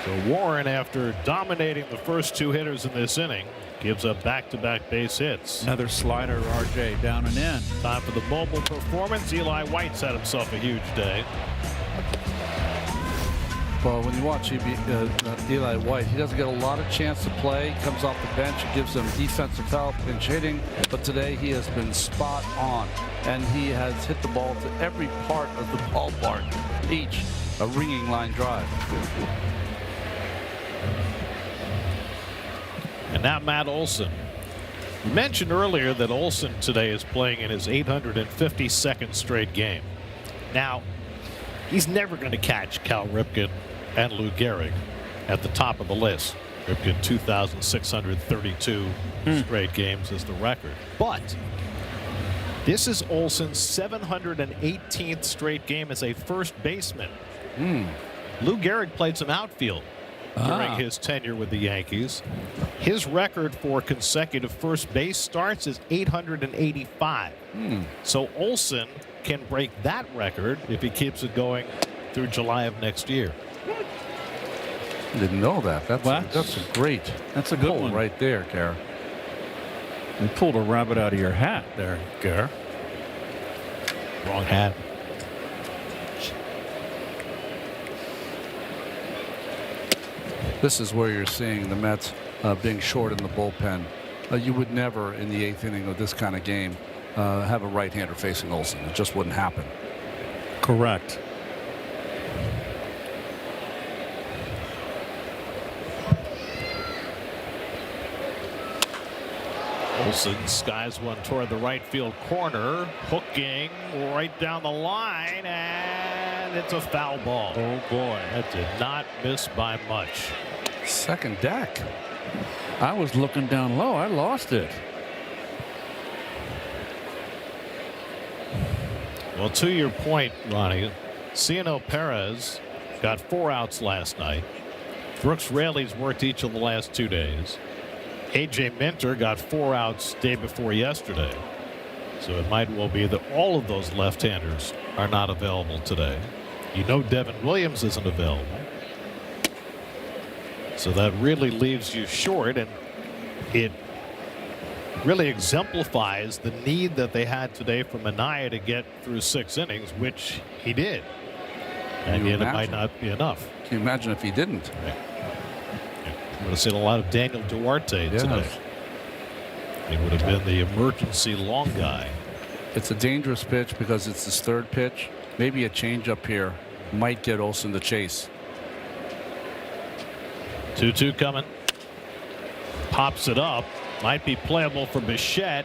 So Warren, after dominating the first 2 hitters in this inning, gives up back-to-back base hits. Another slider, RJ, down and in. Time for the mobile performance. Eli White's had himself a huge day. Well, when you watch Eli White, he doesn't get a lot of chance to play. He comes off the bench, it gives him defensive help, pinch hitting. But today he has been spot on, and he has hit the ball to every part of the ballpark, each a ringing line drive. And now Matt Olson. You mentioned earlier that Olson today is playing in his 852nd straight game. Now, he's never going to catch Cal Ripken and Lou Gehrig at the top of the list. Ripken 2,632 straight games is the record. But this is Olson's 718th straight game as a first baseman. Lou Gehrig played some outfield during his tenure with the Yankees. His record for consecutive first base starts is 885. So Olson can break that record if he keeps it going through July of next year. Didn't know that. That's a great. That's a good pull one right there, Gare. You pulled a rabbit out of your hat there, Gare. Wrong hat. This is where you're seeing the Mets being short in the bullpen. You would never, in the 8th inning of this kind of game, have a right-hander facing Olsen. It just wouldn't happen. Correct. Olsen skies one toward the right field corner, hooking right down the line, and it's a foul ball. Oh boy, that did not miss by much. Second deck. I was looking down low. I lost it. Well, to your point, Ronnie, Ciano Perez got 4 outs last night. Brooks Raley's worked each of the last 2 days. A.J. Minter got 4 outs day before yesterday. So it might well be that all of those left-handers are not available today. You know Devin Williams isn't available. So that really leaves you short, and it really exemplifies the need that they had today for Manaea to get through 6 innings, which he did. And yet it might not be enough. Can you imagine if he didn't? I would have seen a lot of Daniel Duarte today. He would have been the emergency long guy. It's a dangerous pitch because it's his 3rd pitch. Maybe a changeup here might get Olsen the chase. 2-2 coming. Pops it up. Might be playable for Bichette.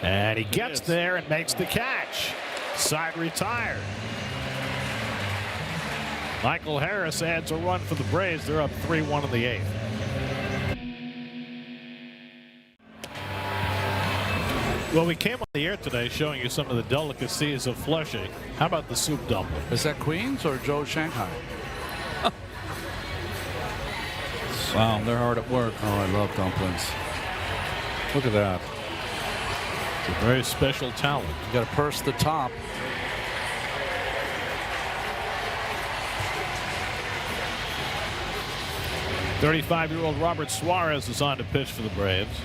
And he gets there and makes the catch. Side retired. Michael Harris adds a run for the Braves. They're up 3-1 in the 8th. Well, we came on the air today showing you some of the delicacies of Flushing. How about the soup dumpling? Is that Queens or Joe's Shanghai? Wow, they're hard at work. Oh, I love dumplings. Look at that. It's a very special talent. You got to purse the top. .35-year-old Robert Suarez is on to pitch for the Braves.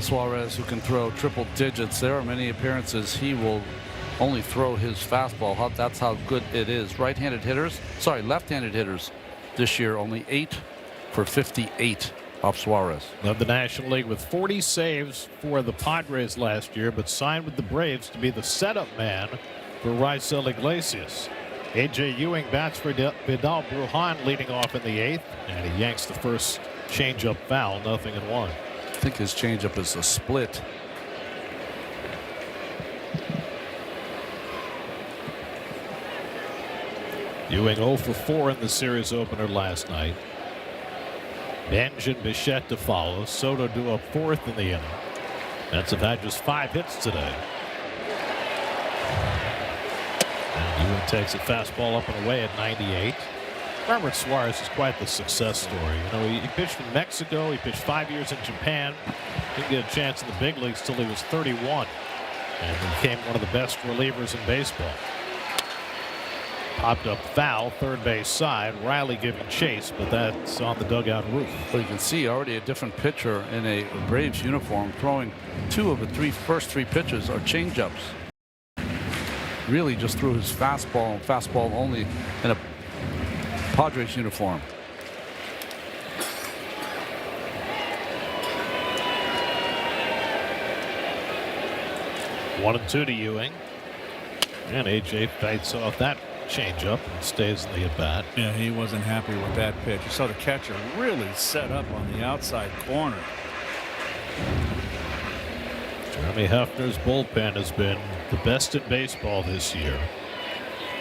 Suarez, who can throw triple digits. There are many appearances he will only throw his fastball. That's how good it is. Left-handed hitters this year only 8 for 58 off Suarez. Led the National League with 40 saves for the Padres last year, but signed with the Braves to be the setup man for Raisel Iglesias. A.J. Ewing bats for Vidal Brujan leading off in the 8th, and he yanks the first changeup foul, 0-1. I think his changeup is a split. Ewing 0 for 4 in the series opener last night. Benj and Bichette to follow. Soto due up 4th in the inning. Mets have had just 5 hits today. And Ewing takes a fastball up and away at 98. Robert Suarez is quite the success story. You know, he pitched in Mexico. He pitched 5 years in Japan. Didn't get a chance in the big leagues till he was 31, and became one of the best relievers in baseball. Popped up foul, third base side. Riley giving chase, but that's on the dugout roof. But you can see already a different pitcher in a Braves uniform throwing 2 of the first three pitches are changeups. Really just threw his fastball and fastball only in a Padres uniform. 1-2 to Ewing. And A.J. fights off that changeup and stays in the at-bat. Yeah, he wasn't happy with that pitch. You saw the catcher really set up on the outside corner. Jeremy Hefner's bullpen has been the best in baseball this year.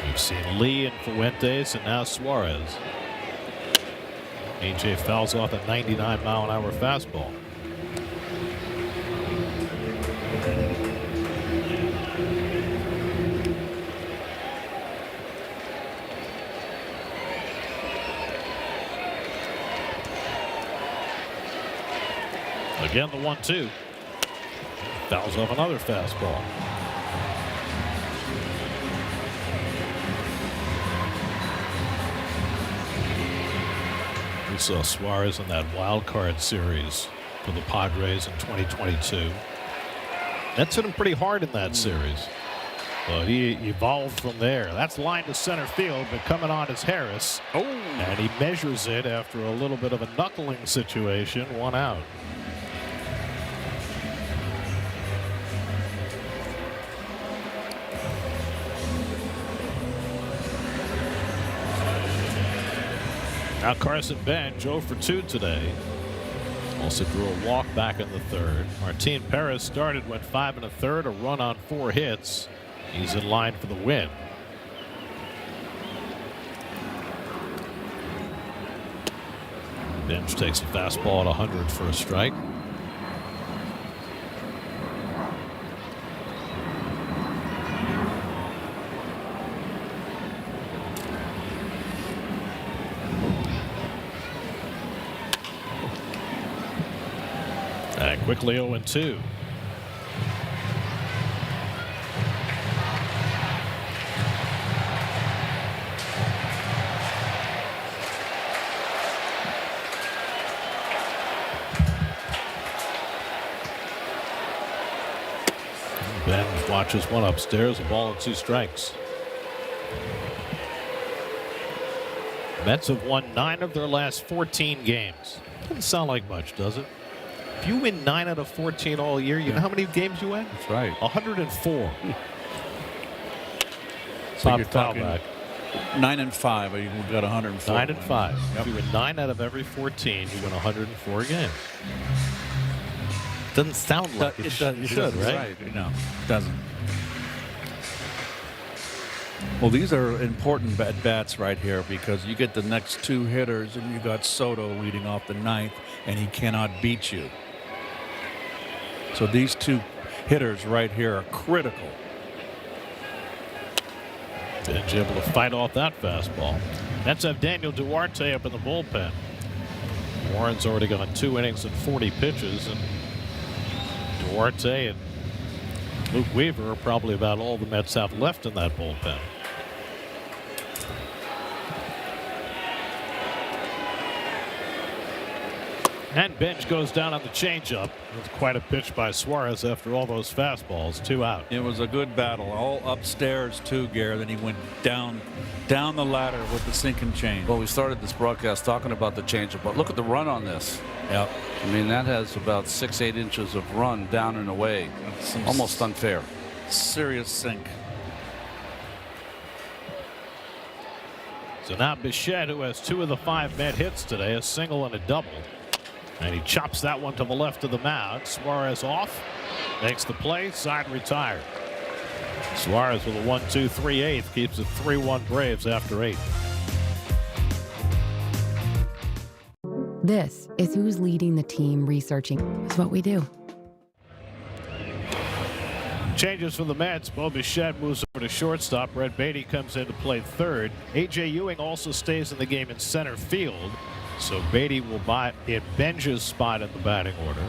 We've seen Lee and Fuentes and now Suarez. A.J. fouls off a 99-mile-an-hour fastball. Again, the 1-2. Fouls off another fastball. We saw Suarez in that wild card series for the Padres in 2022. That's hit him pretty hard in that series. But he evolved from there. That's line to center field, but coming on is Harris. Oh. And he measures it after a little bit of a knuckling situation. 1 out. Now Carson Bench 0 for 2 today. Also drew a walk back in the third. Martin Perez started, went 5 1/3, a run on 4 hits. He's in line for the win. Bench takes a fastball at 100 for a strike. And quickly 0-2. Bench watches one upstairs, a ball and 2 strikes. Mets have won 9 of their last 14 games. Doesn't sound like much, does it? If you win 9 out of 14 all year, you know how many games you win? That's right. 104. So you're talking 9 and 5. You've got 104. 9 and 5. Yep. If you win 9 out of every 14, you win 104 games. Doesn't sound like it should, right? No, it doesn't. Well, these are important at-bats right here because you get the next 2 hitters and you got Soto leading off the 9th and he cannot beat you. So these 2 hitters right here are critical. Bench able to fight off that fastball. Mets have Daniel Duarte up in the bullpen. Warren's already gone 2 innings and 40 pitches, and Duarte and Luke Weaver are probably about all the Mets have left in that bullpen. And Bench goes down on the changeup. It's quite a pitch by Suarez after all those fastballs. 2 out. It was a good battle. All upstairs too, Gare. Then he went down the ladder with the sinking change. Well, we started this broadcast talking about the changeup, but look at the run on this. Yep. I mean, that has about 6-8 inches of run down and away. Almost unfair. Serious sink. So now Bichette, who has 2 of the 5 Met hits today, a single and a double. And he chops that one to the left of the mound. Suarez off, makes the play, side retired. Suarez with a 1-2 3/8 keeps it 3-1 Braves after 8. This is who's leading the team researching. It's what we do. Changes for the Mets. Bo Bichette moves over to shortstop. Brett Beatty comes in to play third. A.J. Ewing also stays in the game in center field. So Beatty will buy in Benja's spot in the batting order.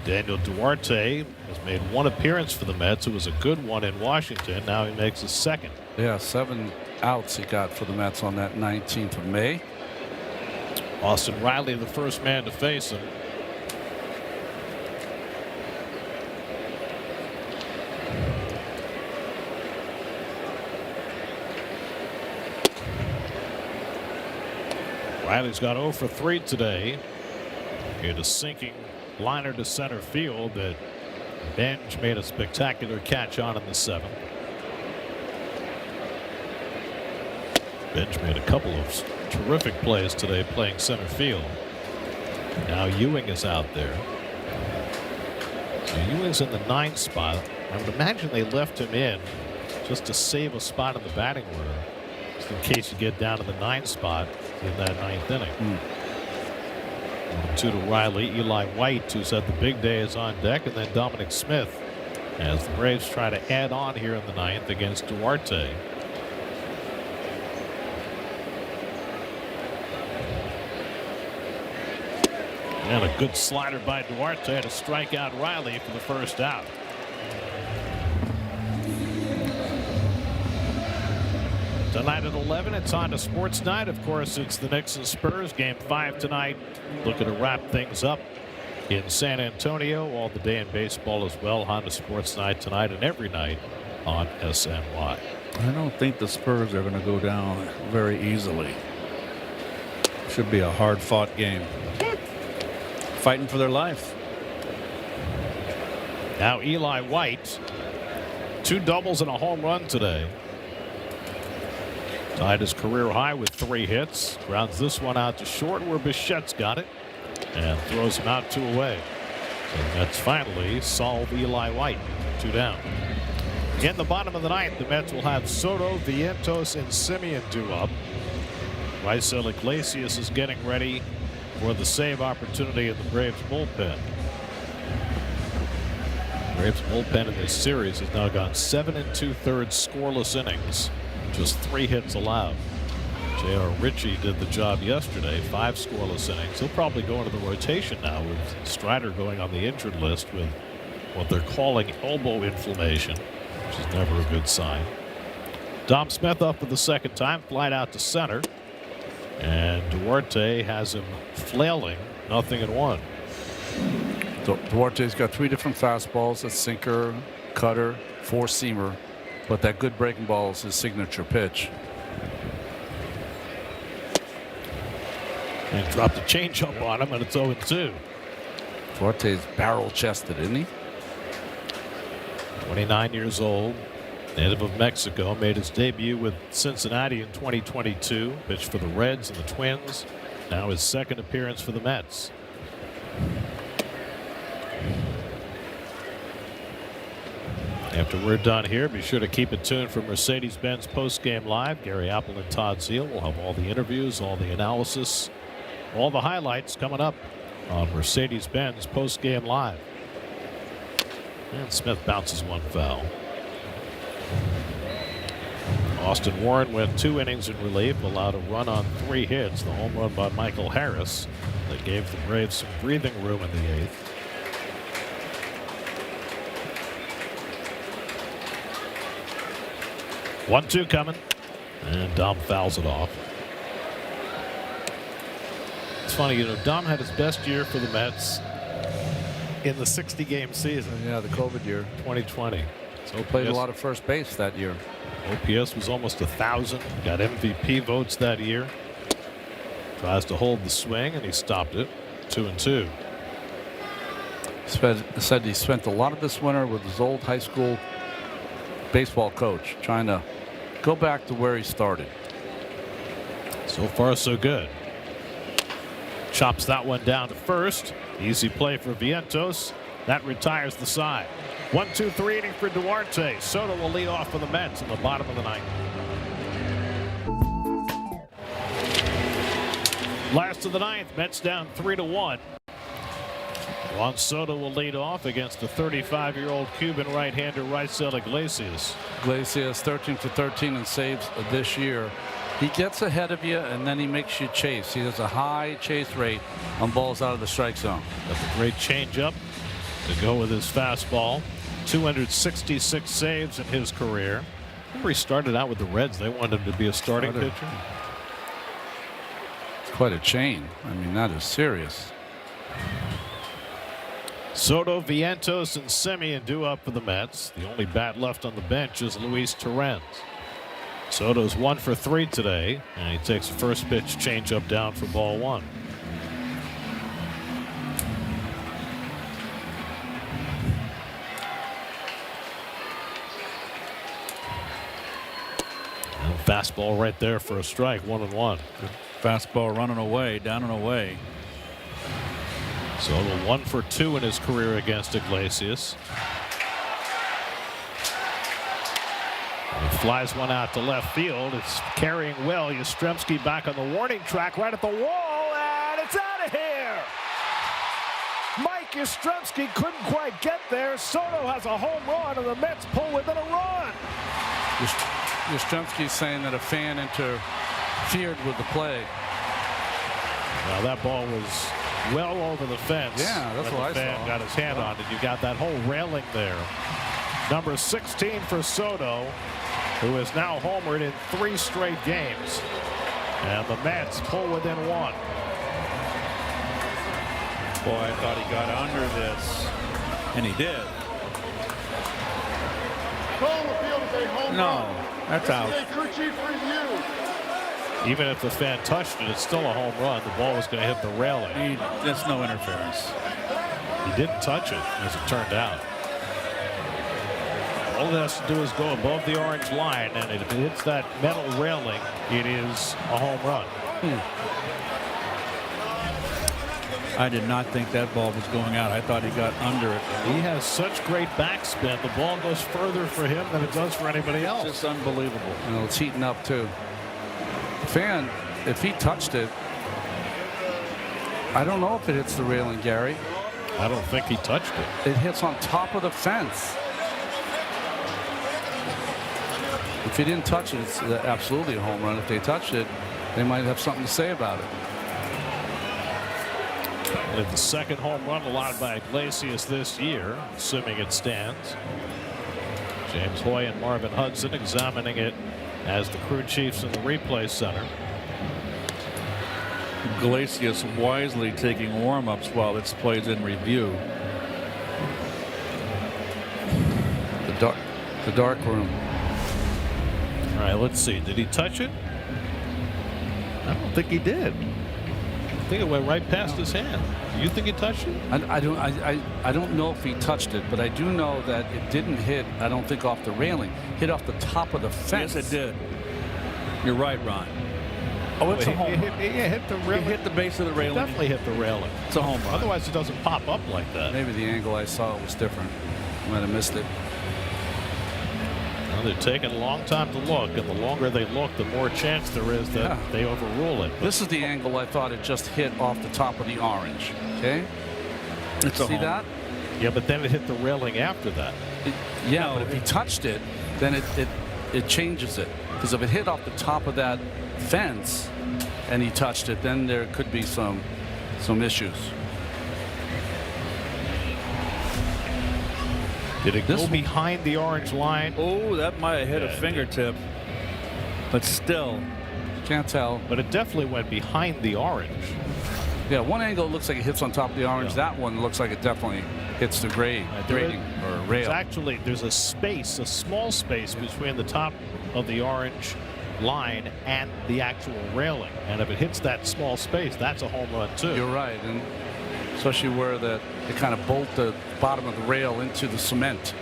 Daniel Duarte has made 1 appearance for the Mets. It was a good one in Washington. Now he makes his 2nd. Yeah, 7 outs he got for the Mets on that 19th of May. Austin Riley, the first man to face him. Riley's got 0 for 3 today. Hit a sinking liner to center field that Benj made a spectacular catch on in the 7th. Benj made a couple of terrific plays today playing center field. Now Ewing is out there. So Ewing's in the 9th spot. I would imagine they left him in just to save a spot in the batting order, just in case you get down to the 9th spot in that 9th inning. 2 to Riley. Eli White, who's had the big day, is on deck, and then Dominic Smith as the Braves try to add on here in the 9th against Duarte. And a good slider by Duarte to strike out Riley for the first out. Tonight at 11, it's on to Sports Night. Of course, it's the Knicks and Spurs. Game 5 tonight. Looking to wrap things up in San Antonio. All the day in baseball as well. Honda Sports Night tonight and every night on SNY. I don't think the Spurs are going to go down very easily. Should be a hard-fought game. Fighting for their life. Now Eli White, 2 doubles and a home run today. Tied his career high with 3 hits. Grounds this one out to short where Bichette's got it and throws him out 2 away. So the Mets finally solve Eli White. 2 down. In the bottom of the 9th, the Mets will have Soto, Vientos, and Simeon due up. Raisel Iglesias is getting ready for the save opportunity in the Braves bullpen. Braves bullpen in this series has now gone 7 2/3 scoreless innings, just 3 hits allowed. J.R. Ritchie did the job yesterday, 5 scoreless innings. He'll probably go into the rotation now with Strider going on the injured list with what they're calling elbow inflammation, which is never a good sign. Dom Smith up for the second time, flied out to center, and Duarte has him flailing, 0-1. Duarte's got 3 different fastballs: a sinker, cutter, 4-seamer, but that good breaking ball is his signature pitch. And dropped a changeup on him, and it's 0-2. Duarte's barrel-chested, isn't he? 29 years old, native of Mexico, made his debut with Cincinnati in 2022, pitched for the Reds and the Twins. Now his second appearance for the Mets. After we're done here, be sure to keep it tuned for Mercedes-Benz Postgame Live. Gary Apple and Todd Zeal will have all the interviews, all the analysis, all the highlights coming up on Mercedes-Benz Postgame Live. And Smith bounces one foul. Austin Warren went 2 innings in relief, allowed a run on 3 hits. The home run by Michael Harris that gave the Braves some breathing room in the 8th. One-two coming, and Dom fouls it off. It's funny, you know, Dom had his best year for the Mets in the 60-game season. Yeah, the COVID year, 2020. So played a lot of first base that year. OPS was almost 1,000. Got MVP votes that year. Tries to hold the swing, and he stopped it. 2-2. Said he spent a lot of this winter with his old high school baseball coach, trying to go back to where he started. So far, so good. Chops that one down to first. Easy play for Vientos. That retires the side. 1-2-3 inning for Duarte. Soto will lead off for the Mets in the bottom of the 9th. Last of the 9th, Mets down 3-1. Juan Soto will lead off against the 35-year-old Cuban right-hander Raisel Iglesias. Iglesias 13 for 13 in saves this year. He gets ahead of you, and then he makes you chase. He has a high chase rate on balls out of the strike zone. Got the great changeup to go with his fastball. 266 saves in his career. Remember, he started out with the Reds. They wanted him to be a starting pitcher. It's quite a chain. I mean, that is serious. Soto, Vientos, and Simeon due up for the Mets. The only bat left on the bench is Luis Torrens. Soto's 1 for 3 today, and he takes a first pitch changeup down for ball 1. And fastball right there for a strike, 1-1. Fastball running away, down and away. Soto 1 for 2 in his career against Iglesias. He flies one out to left field. It's carrying well. Yastrzemski back on the warning track right at the wall, and it's out of here. Mike Yastrzemski couldn't quite get there. Soto has a home run, and the Mets pull within a run. Yastrzemski's saying that a fan interfered with the play. Now that ball was well over the fence. Yeah, that's what I saw. The fan got his hand on it. You got that whole railing there. Number 16 for Soto, who is now homered in 3 straight games. And the Mets pull within 1. Boy, I thought he got under this, and he did. Call the field is a home No, run. that's out. This is a crew chief review. Even if the fan touched it, it's still a home run. The ball was going to hit the railing. That's no interference. He didn't touch it, as it turned out. All it has to do is go above the orange line, and if it hits that metal railing, it is a home run. I did not think that ball was going out. I thought he got under it. He has such great backspin. The ball goes further for him than it does for anybody else. It's just unbelievable. You know, it's heating up too. Fan, if he touched it, I don't know if it hits the railing, Gary. I don't think he touched it. It hits on top of the fence. If he didn't touch it, it's absolutely a home run. If they touched it, they might have something to say about it. And the second home run allowed by Iglesias this year, assuming it stands. James Hoy and Marvin Hudson examining it as the crew chiefs in the replay center. Iglesias wisely taking warm-ups while this plays in review. The dark room. All right, let's see. Did he touch it? I don't think he did. I think it went right past his hand. Do you think he touched it? I don't know if he touched it, but I do know that it didn't hit, I don't think, off the railing. Hit off the top of the fence. Yes, it did. You're right, Ron. Oh, it's a home run. It hit the railing. It hit the base of the railing. Definitely hit the railing. It's a home run. Otherwise, it doesn't pop up like that. Maybe the angle I saw was different. I might have missed it. Well, they're taking a long time to look, and the longer they look, the more chance there is that they overrule it. This is the angle I thought it just hit off the top of the orange. Okay? See that? Yeah, but then it hit the railing after that. But if he touched it, then it changes it. Because if it hit off the top of that fence and he touched it, then there could be some issues. Did it go behind the orange line? Oh, that might have hit a fingertip. But still. Can't tell. But it definitely went behind the orange. Yeah, one angle looks like it hits on top of the orange. Yeah. That one looks like it definitely hits the grading or rail. Actually, there's a space, a small space between the top of the orange line and the actual railing. And if it hits that small space, that's a home run too. You're right. And especially where they kind of bolt the bottom of the rail into the cement.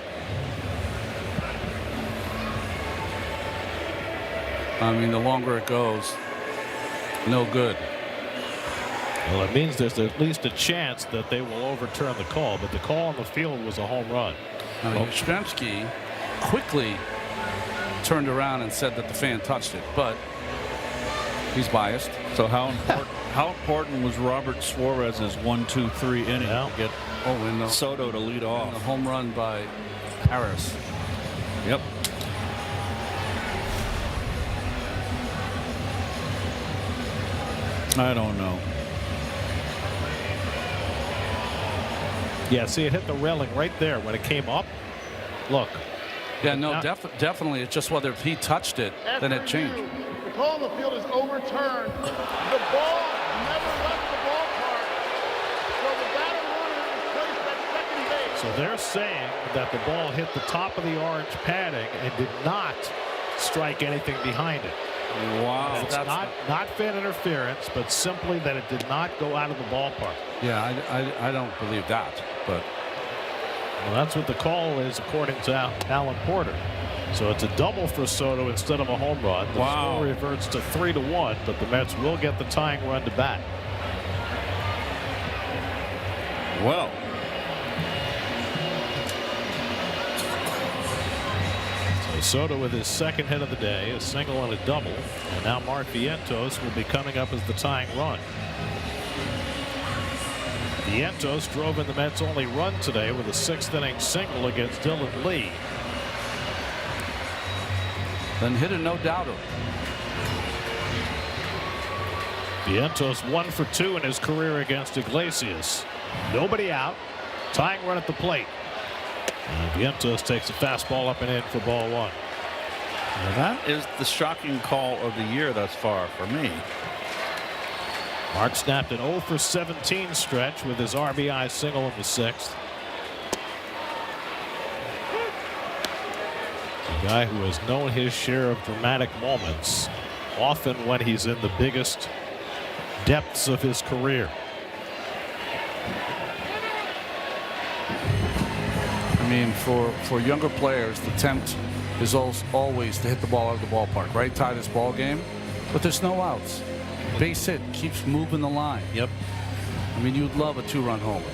I mean, the longer it goes, no good. Well, it means there's at least a chance that they will overturn the call, but the call on the field was a home run. Yastrzemski quickly turned around and said that the fan touched it, but he's biased. So how important was Robert Suarez's 1-2-3 inning to get Soto to lead off? A home run by Harris. Yep. I don't know. Yeah, see, it hit the railing right there when it came up. Look. Yeah, no, definitely. It's just whether if he touched it, then it changed. The call on the field is overturned. The ball never left the ballpark. So the batter runner is placed at second base. So they're saying that the ball hit the top of the orange padding and did not strike anything behind it. Wow. It's not fan interference, but simply that it did not go out of the ballpark. Yeah, I don't believe that, but. Well, that's what the call is, according to Alan Porter. So it's a double for Soto instead of a home run. The score reverts to 3-1, but the Mets will get the tying run to bat. Well. So Soto with his second hit of the day, a single and a double, and now Mark Vientos will be coming up as the tying run. Vientos drove in the Mets' only run today with a sixth-inning single against Dylan Lee. Then hit a no-doubter. Vientos 1 for 2 in his career against Iglesias. Nobody out. Tying run at the plate. And Vientos takes a fastball up and in for ball one. Now that is the shocking call of the year thus far for me. Mark snapped an 0 for 17 stretch with his RBI single in the 6th. A guy who has known his share of dramatic moments, often when he's in the biggest depths of his career. I mean, for younger players, the attempt is always to hit the ball out of the ballpark, right? Tie this ball game, but there's no outs. Base hit keeps moving the line. Yep. I mean, you'd love a 2-run homer.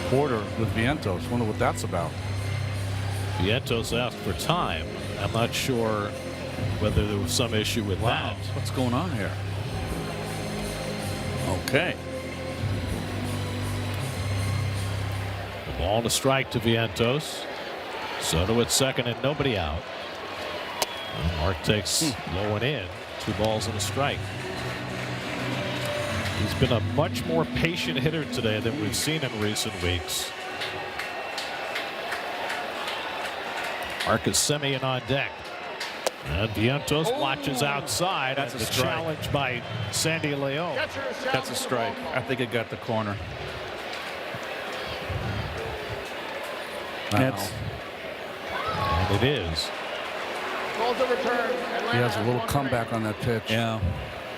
Porter with Vientos. Wonder what that's about. Vientos asked for time. I'm not sure whether there was some issue with that. What's going on here? Okay. The ball and a strike to Vientos. Soto at second and nobody out. And Mark takes low and in. 2 balls and a strike. He's been a much more patient hitter today than we've seen in recent weeks. Marcus Semien on deck. And Vientos watches outside. That's and a the strike. challenge by Sandy Leon. That's a strike. I think it got the corner. That's And it is. Calls the return. He has a little comeback on that pitch. Yeah.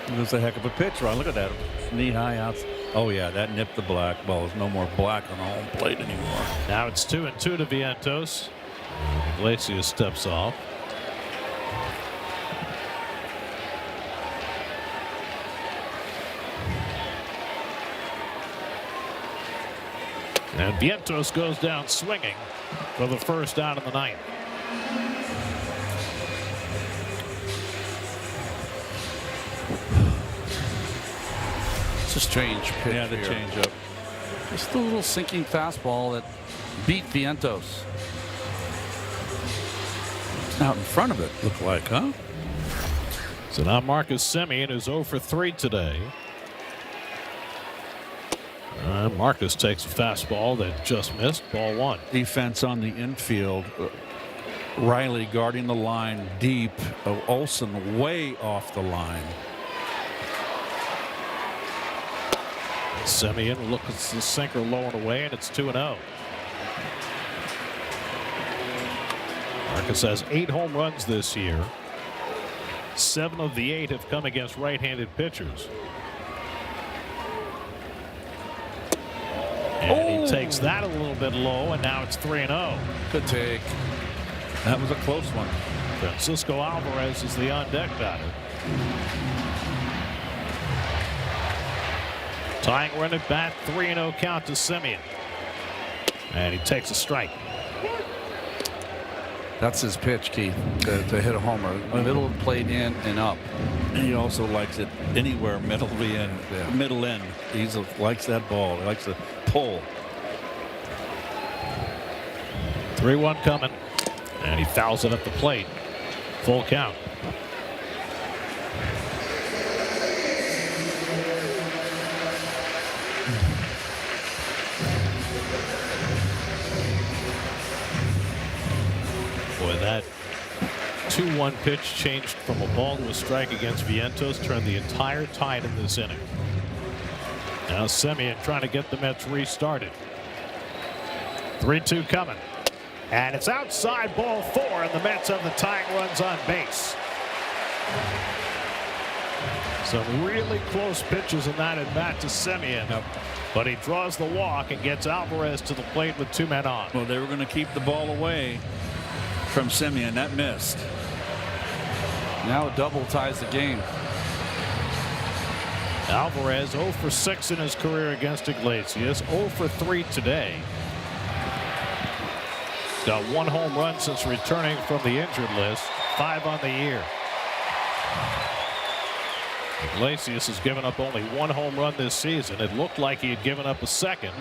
It was a heck of a pitch, Ron. Look at that. Knee high out. Oh, yeah, that nipped the black. Well, there's no more black on the home plate anymore. Now it's 2-2 to Vientos. Iglesias steps off. And Vientos goes down swinging for the first out of the 9th. It's a strange pitch. Yeah, the here. changeup. Just a little sinking fastball that beat Vientos. Out in front of it, looked like, huh? So now Marcus Semien is 0 for 3 today. Marcus takes a fastball that just missed. Ball 1. Defense on the infield. Riley guarding the line deep. Olsen way off the line. Semien looks at the sinker low and away, and it's 2-0. Marcus has 8 home runs this year. 7 of the 8 have come against right-handed pitchers. And he takes that a little bit low, and now it's 3-0. Good take. That was a close one. Francisco Alvarez is the on-deck batter. Tying run at bat, 3-0 count to Semien. And he takes a strike. That's his pitch, Keith, to hit a homer. Middle of the plate in and up. And he also likes it anywhere middle in. Yeah. Middle in. He likes that ball. He likes to pull. 3-1 coming. And he fouls it at the plate. Full count. Boy, that 2-1 pitch changed from a ball to a strike against Vientos, turned the entire tide in this inning. Now Semien trying to get the Mets restarted. 3-2 coming. And it's outside, ball 4, and the Mets have the tying runs on base. Some really close pitches in that at bat to Semien. But he draws the walk and gets Alvarez to the plate with 2 men on. Well, they were going to keep the ball away from Semien. That missed. Now a double ties the game. Alvarez 0 for 6 in his career against Iglesias. 0 for 3 today. Got 1 home run since returning from the injured list. 5 on the year. Iglesias has given up only 1 home run this season. It looked like he had given up a second,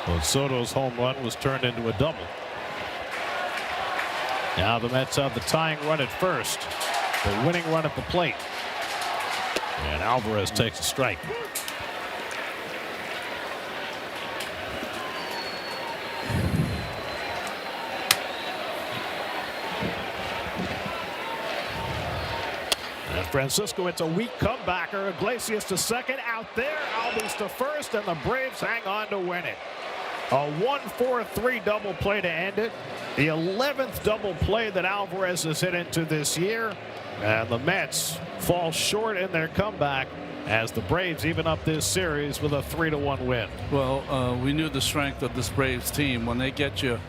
but Soto's home run was turned into a double. Now the Mets have the tying run at first. The winning run at the plate. And Alvarez takes a strike. Francisco, it's a weak comebacker. Iglesias to second, out there. Albies to first, and the Braves hang on to win it. A 1-4-3 double play to end it. The 11th double play that Alvarez has hit into this year. And the Mets fall short in their comeback as the Braves even up this series with a 3-1 win. Well, we knew the strength of this Braves team. When they get you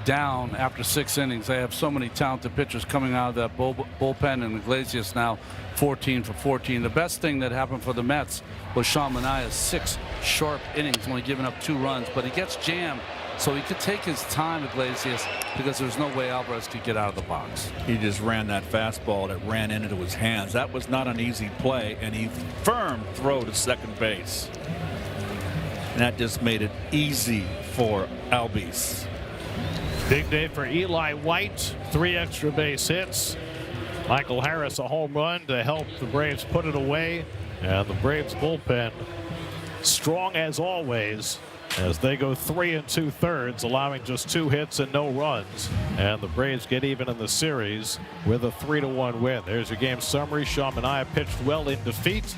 down after 6 innings, they have so many talented pitchers coming out of that bullpen, and Iglesias now 14 for 14. The best thing that happened for the Mets was Sean Manaea's 6 sharp innings, only giving up 2 runs, but he gets jammed, so he could take his time, Iglesias, because there's no way Alvarez could get out of the box. He just ran that fastball that ran into his hands. That was not an easy play, and he firm throw to second base. And that just made it easy for Albies. Big day for Eli White. 3 extra base hits. Michael Harris a home run to help the Braves put it away. And the Braves bullpen strong as always as they go 3 2/3, allowing just 2 hits and no runs. And the Braves get even in the series with a 3-1 win. There's your game summary. Sean Manaea pitched well in defeat.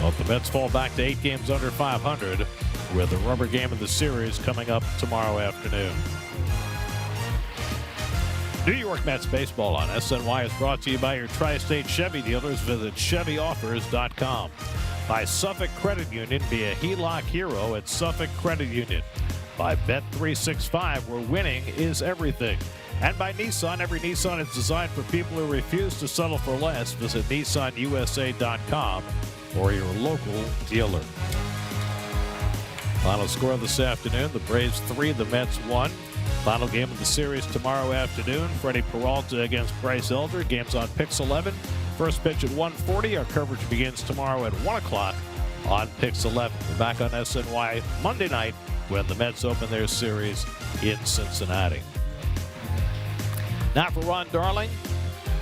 Well, the Mets fall back to 8 games under 500 with the rubber game of the series coming up tomorrow afternoon. New York Mets baseball on SNY is brought to you by your Tri-State Chevy dealers. Visit ChevyOffers.com. By Suffolk Credit Union, be a HELOC hero at Suffolk Credit Union. By Bet365, where winning is everything. And by Nissan, every Nissan is designed for people who refuse to settle for less. Visit NissanUSA.com or your local dealer. Final score this afternoon, the Braves 3, the Mets 1. Final game of the series tomorrow afternoon. Freddie Peralta against Bryce Elder. Game's on Pix 11. First pitch at 1:40. Our coverage begins tomorrow at 1 o'clock on Pix 11. We're back on SNY Monday night when the Mets open their series in Cincinnati. Now for Ron Darling,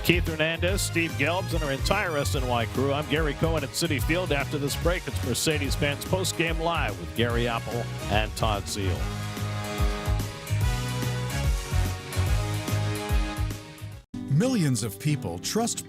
Keith Hernandez, Steve Gelbs, and our entire SNY crew, I'm Gary Cohen at Citi Field. After this break, it's Mercedes-Benz Postgame Live with Gary Apple and Todd Zeal. Millions of people trust